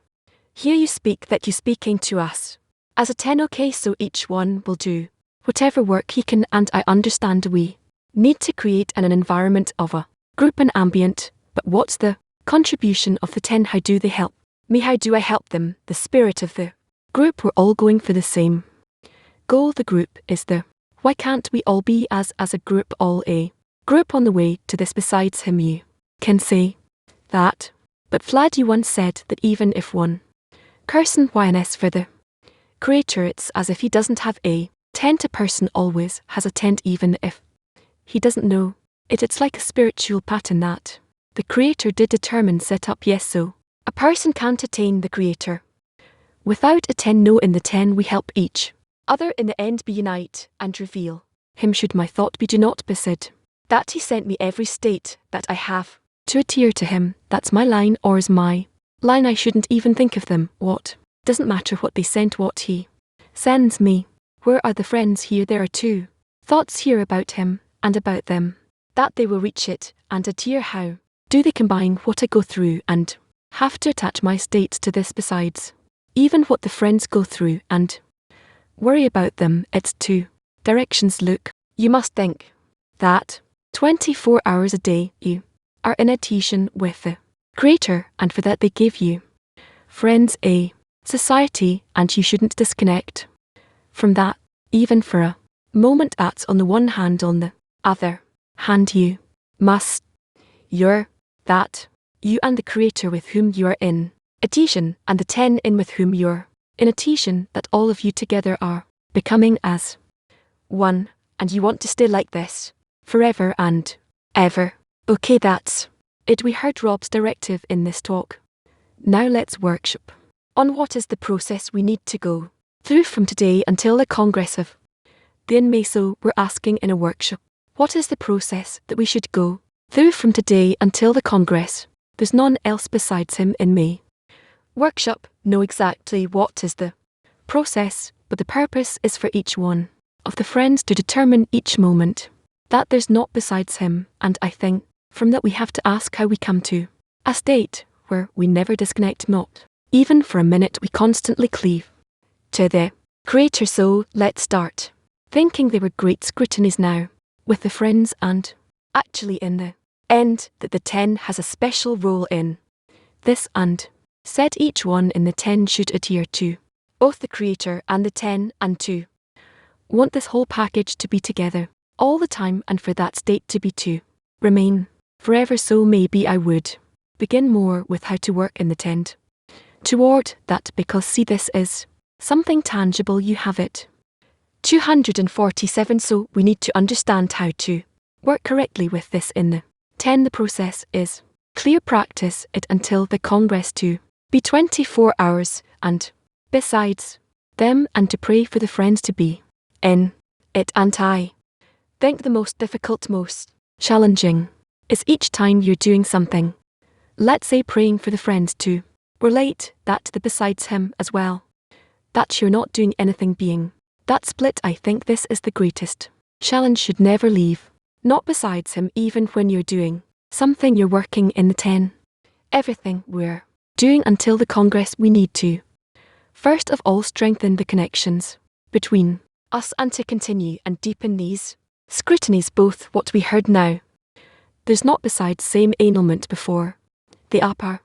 hear you speak, that you speaking to us as a 10. Okay, so each one will do whatever work he can, and I understand we need to create an environment of a group, an ambient, but what's the contribution of the 10? How do they help me? How do I help them? The spirit of the group, we're all going for the same goal. The group is the why can't we all be as a group, all a group on the way to this besides him? You can say that, but Vlad, you once said that even if one person YNS for the Creator, it's as if he doesn't have a 10. A person always has a 10 even if he doesn't know it. It's like a spiritual pattern that the Creator did determine, set up. Yes, so a person can't attain the Creator without a 10. No, in the 10 we help each other in the end, be unite and reveal him. Should my thought be do not besid that he sent me every state that I have to adhere to him? That's my line, or is my line I shouldn't even think of them. What doesn't matter what they sent, what he sends me. Where are the friends here? There are two thoughts here about him and about them, that they will reach it and adhere. How do they combine what I go through and have to attach my states to this besides even what the friends go through and worry about them? It's two directions. Look, you must think that 24 hours a day you are in adhesion with the Creator, and for that they give you friends, a society, and you shouldn't disconnect from that even for a moment. That's on the one hand. On the other hand, you must you're that you and the Creator with whom you are in adhesion, and the 10 in with whom you're in adhesion, that all of you together are becoming as one, and you want to stay like this forever and ever. Okay, that's it. We heard Rob's directive in this talk. Now let's workshop on what is the process we need to go through from today until the Congress of the in May. So we're asking in a workshop, what is the process that we should go through from today until the Congress? There's none else besides him in May. Workshop, know exactly what is the process, but the purpose is for each one of the friends to determine each moment that there's not besides him, and I think from that we have to ask how we come to a state where we never disconnect, not even for a minute. We constantly cleave to the Creator. So let's start thinking they were great scrutinies now with the friends, and actually in the end that the 10 has a special role in this, and said each one in the 10 should adhere to both the Creator and the 10, and to want this whole package to be together all the time, and for that state to be to remain forever. So maybe I would begin more with how to work in the tent toward that, because see, this is something tangible. You have it 247, so we need to understand how to work correctly with this in the 10. The process is clear. Practice it until the Congress to be 24 hours and besides them, and to pray for the friends to be in it. And I think the most difficult, most challenging is each time you're doing something, let's say praying for the friends to relate that to the besides him as well, that you're not doing anything being that split. I think this is the greatest challenge. Should never leave not besides him even when you're doing something. You're working in the 10. Everything we're doing until the Congress, we need to first of all strengthen the connections between us and to continue and deepen these scrutinies. Both what we heard now, there's not besides same annulment before the upper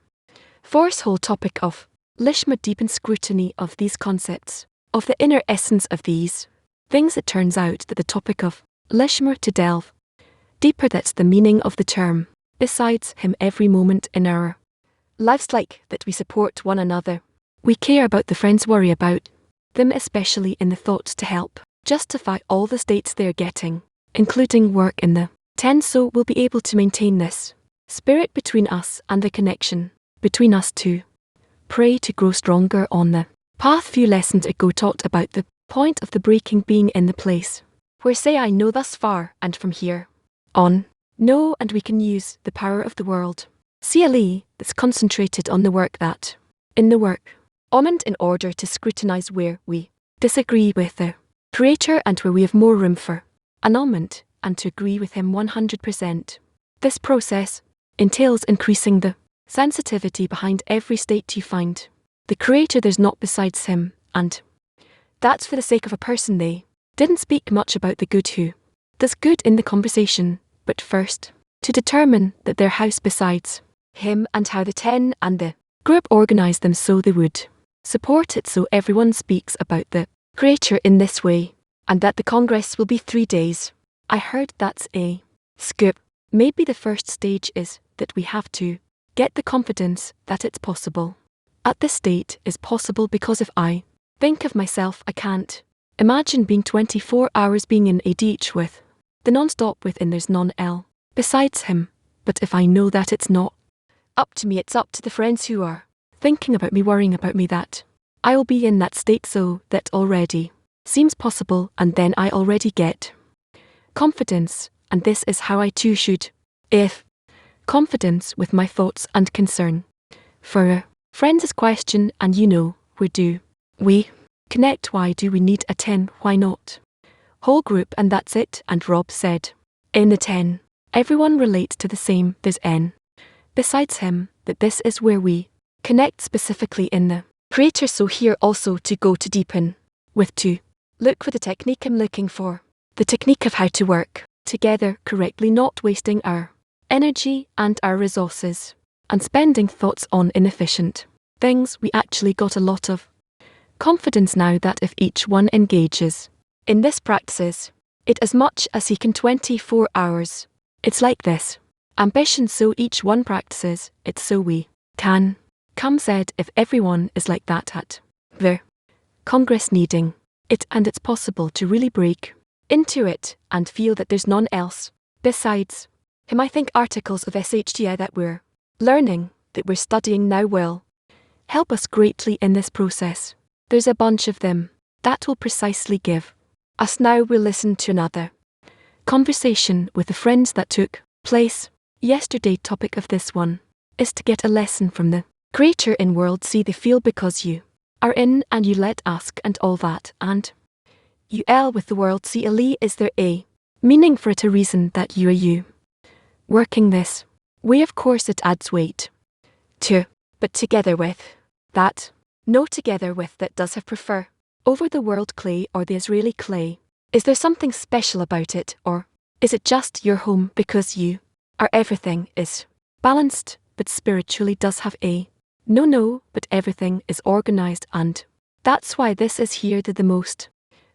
force whole topic of Lishma, deepen scrutiny of these concepts, of the inner essence of these things. It turns out that the topic of Lishma, to delve deeper, that's the meaning of the term besides him every moment in our lives, like that we support one another We care about the friends, worry about them, especially in the thoughts to help justify all the states they're getting, including work in the 10, so we'll be able to maintain this spirit between us and the connection between us two. Pray to grow stronger on the path. Few lessons ago taught about the point of the breaking being in the place where say I know thus far, and from here on no, and we can use the power of the world CLE that's concentrated on the work that in the work almond in order to scrutinize where we disagree with the Creator and where we have more room for annulment and to agree with Him 100%. This process entails increasing the sensitivity behind every state you find the Creator there's not besides Him, and that's for the sake of a person. They didn't speak much about the good who does good in the conversation, but first to determine that their house besides Him and how the 10 and the group organize them so they would support it, so everyone speaks about the Creator in this way, and that the Congress will be 3 days. I heard that's a scoop. Maybe the first stage is that we have to get the confidence that it's possible. At this state is possible because if I think of myself, I can't imagine being 24 hours being in a ditch with the non-stop within there's none L besides Him. But if I know that it's not up to me, it's up to the friends who are thinking about me, worrying about me, that I will be in that state, so that already seems possible, and then I already get confidence, and this is how I too should if confidence with my thoughts and concern for a friend's question. And where do we connect? Why do we need a 10? Why not whole group? And that's it. And Rob said, in the 10, everyone relates to the same, there's N besides Him, that this is where we connect specifically in the Creator. So here also to go to deepen with to look for the technique I'm looking for, the technique of how to work together correctly, not wasting our energy and our resources and spending thoughts on inefficient things. We actually got a lot of confidence now that if each one engages in this practices it as much as he can 24 hours, it's like this ambition, so each one practices it so we can come said if everyone is like that at the Congress needing it, and it's possible to really break into it and feel that there's none else besides Him. I think articles of SHTI that we're learning, that we're studying now, will help us greatly in this process. There's a bunch of them that will precisely give us. Now we'll listen to another conversation with the friends that took place yesterday. Topic of this one is to get a lesson from the Creator in world. See the feel because you are in and you let ask and all that, and you L with the world. CLE is there a meaning for it, a reason that you are you working this way. Of course it adds weight to, but together with that, no, together with that does have prefer over the world clay or the Israeli clay. Is there something special about it, or is it just your home because you are everything is balanced, but spiritually does have a no, but everything is organized, and that's why this is here the most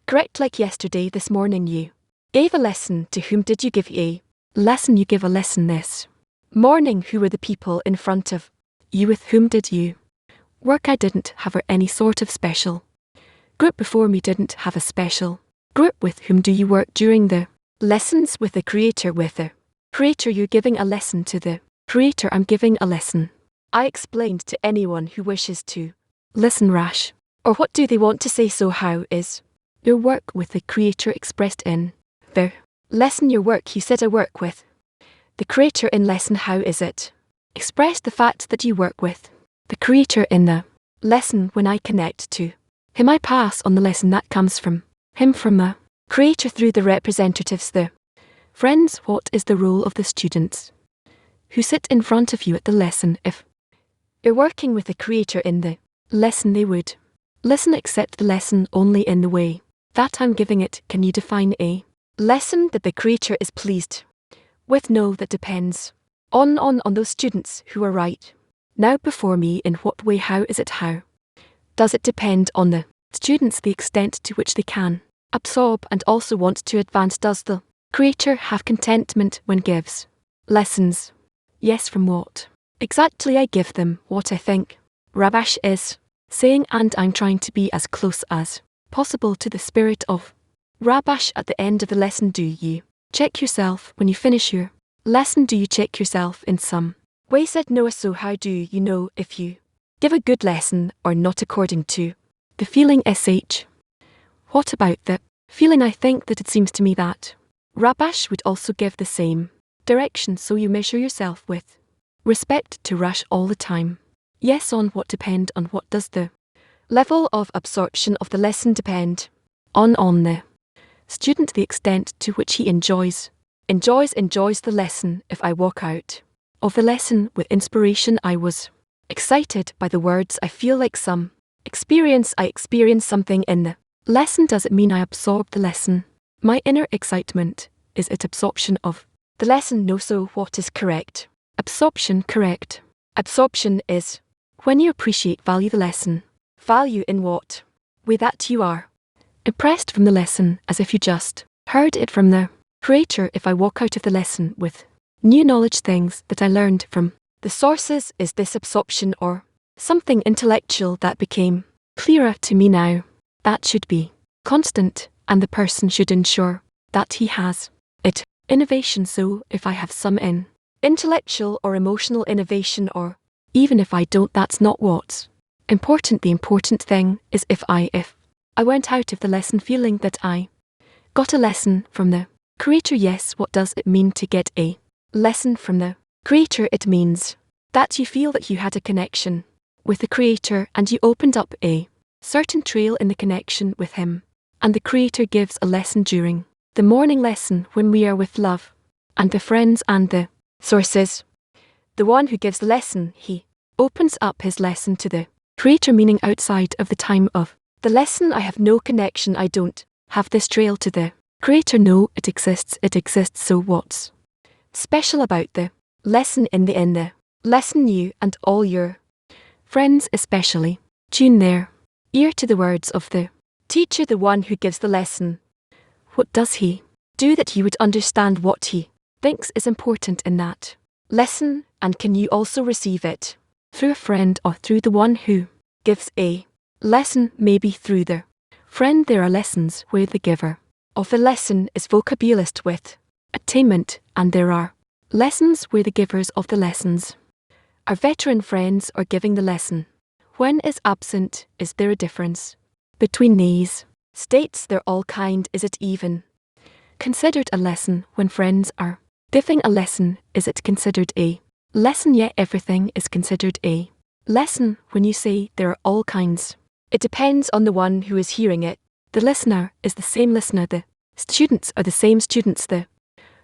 correct. Like yesterday, this morning you gave a lesson. To whom did you give a lesson? You give a lesson this morning. Who were the people in front of you? With whom did you work? I didn't have any sort of special group before me, didn't have a special group. With whom do you work during the lessons? With the Creator. With the Creator. You're giving a lesson to the Creator. I'm giving a lesson. I explained to anyone who wishes to listen. Rash, or what do they want to say? So how is your work with the Creator expressed in the lesson? Your work, you said, I work with the Creator in lesson. How is it expressed? The fact that you work with the Creator in the lesson. When I connect to Him, I pass on the lesson that comes from Him, from the Creator through the representatives, the friends. What is the role of the students who sit in front of you at the lesson? If you're working with the Creator in the lesson, they would listen, accept the lesson only in the way that I'm giving it. Can you define a lesson that the Creator is pleased with? No, that depends on those students who are right now before me. In what way? How is it? How does it depend on the students? The extent to which they can absorb and also want to advance. Does the Creator have contentment when gives lessons? Yes. From what exactly? I give them what I think Rabash is saying, and I'm trying to be as close as possible to the spirit of Rabash at the end of the lesson. Do you check yourself when you finish your lesson? Do you check yourself in some way? Said Noah. So how do you know if you give a good lesson or not according to the feeling? What about the feeling? I think that it seems to me that Rabash would also give the same direction, so you measure yourself with respect to Rash all the time. Yes, on what depend on what does the level of absorption of the lesson depend on the student, the extent to which he enjoys the lesson. If I walk out of the lesson with inspiration, I was excited by the words, I feel like some experience, I experience something in the lesson. Does it mean I absorb the lesson? My inner excitement, is it absorption of the lesson? No. So what is correct absorption? Correct absorption is when you appreciate, value the lesson. Value in what way? That you are impressed from the lesson, as if you just heard it from the creator. If I walk out of the lesson with new knowledge, things that I learned from the sources, is this absorption or something intellectual that became clearer to me now? That should be constant, and the person should ensure that he has it. Innovation. So if I have some intellectual or emotional innovation, or even if I don't, that's not what's important. The important thing is if I went out of the lesson feeling that I got a lesson from the creator. Yes, what does it mean to get a lesson from the creator? It means that you feel that you had a connection with the creator and you opened up a certain trail in the connection with him. And the creator gives a lesson during the morning lesson when we are with love and the friends and the sources. The one who gives the lesson, he opens up his lesson to the creator, meaning outside of the time of the lesson I have no connection. I don't have this trail to the creator. No, it exists. So what's special about the lesson? In the lesson, you and all your friends especially tune their ear to the words of the teacher, the one who gives the lesson. What does he do that you would understand what he thinks is important in that lesson? And can you also receive it through a friend or through the one who gives a lesson? Maybe through the friend. There are lessons where the giver of the lesson is vocabulist with attainment, and there are lessons where the givers of the lessons are veteran friends or giving the lesson when is absent. Is there a difference between these states? They're all kind. Is it even considered a lesson when friends are giving a lesson? Is it considered a lesson? Yet everything is considered a lesson when you say there are all kinds. It depends on the one who is hearing it. The listener is the same listener. The students are the same students. The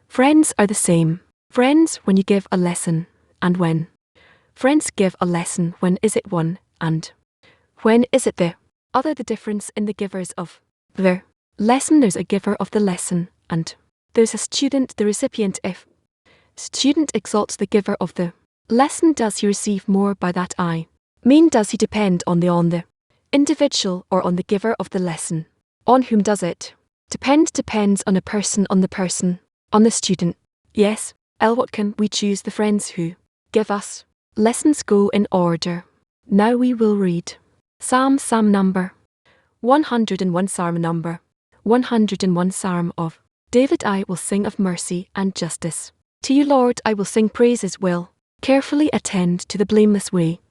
friends are the same friends when you give a lesson. And when friends give a lesson, when is it one and when is it the other? The difference in the givers of the lesson. There's a giver of the lesson and there's a student, the recipient. If student exalts the giver of the lesson, does he receive more by that? I mean, does he depend on the individual or on the giver of the lesson? On whom does it depend? Depends on a person, on the student. Yes, what can we choose? The friends who give us lessons. Go in order. Now we will read Psalm number 101, Psalm number 101, Psalm of David. I will sing of mercy and justice. To you, Lord, I will sing praises, will carefully attend to the blameless way.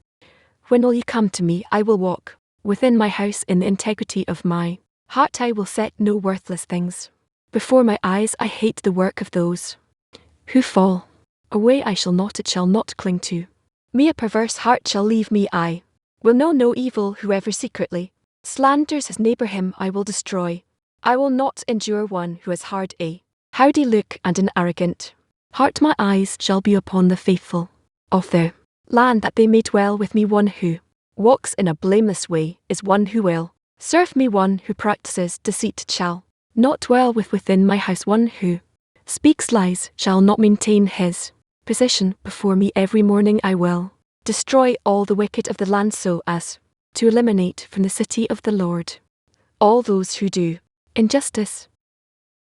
When will you come to me? I will walk within my house in the integrity of my heart. I will set no worthless things before my eyes. I hate the work of those who fall away. I shall not, it shall not cling to me. A perverse heart shall leave me. I will know no evil. Whoever secretly slanders his neighbor, him I will destroy. I will not endure one who has hard a howdy look and an arrogant heart. My eyes shall be upon the faithful of the land, that they may dwell with me. One who walks in a blameless way is one who will serve me. One who practices deceit shall not dwell within my house. One who speaks lies shall not maintain his position before me. Every morning I will destroy all the wicked of the land, so as to eliminate from the city of the Lord all those who do injustice.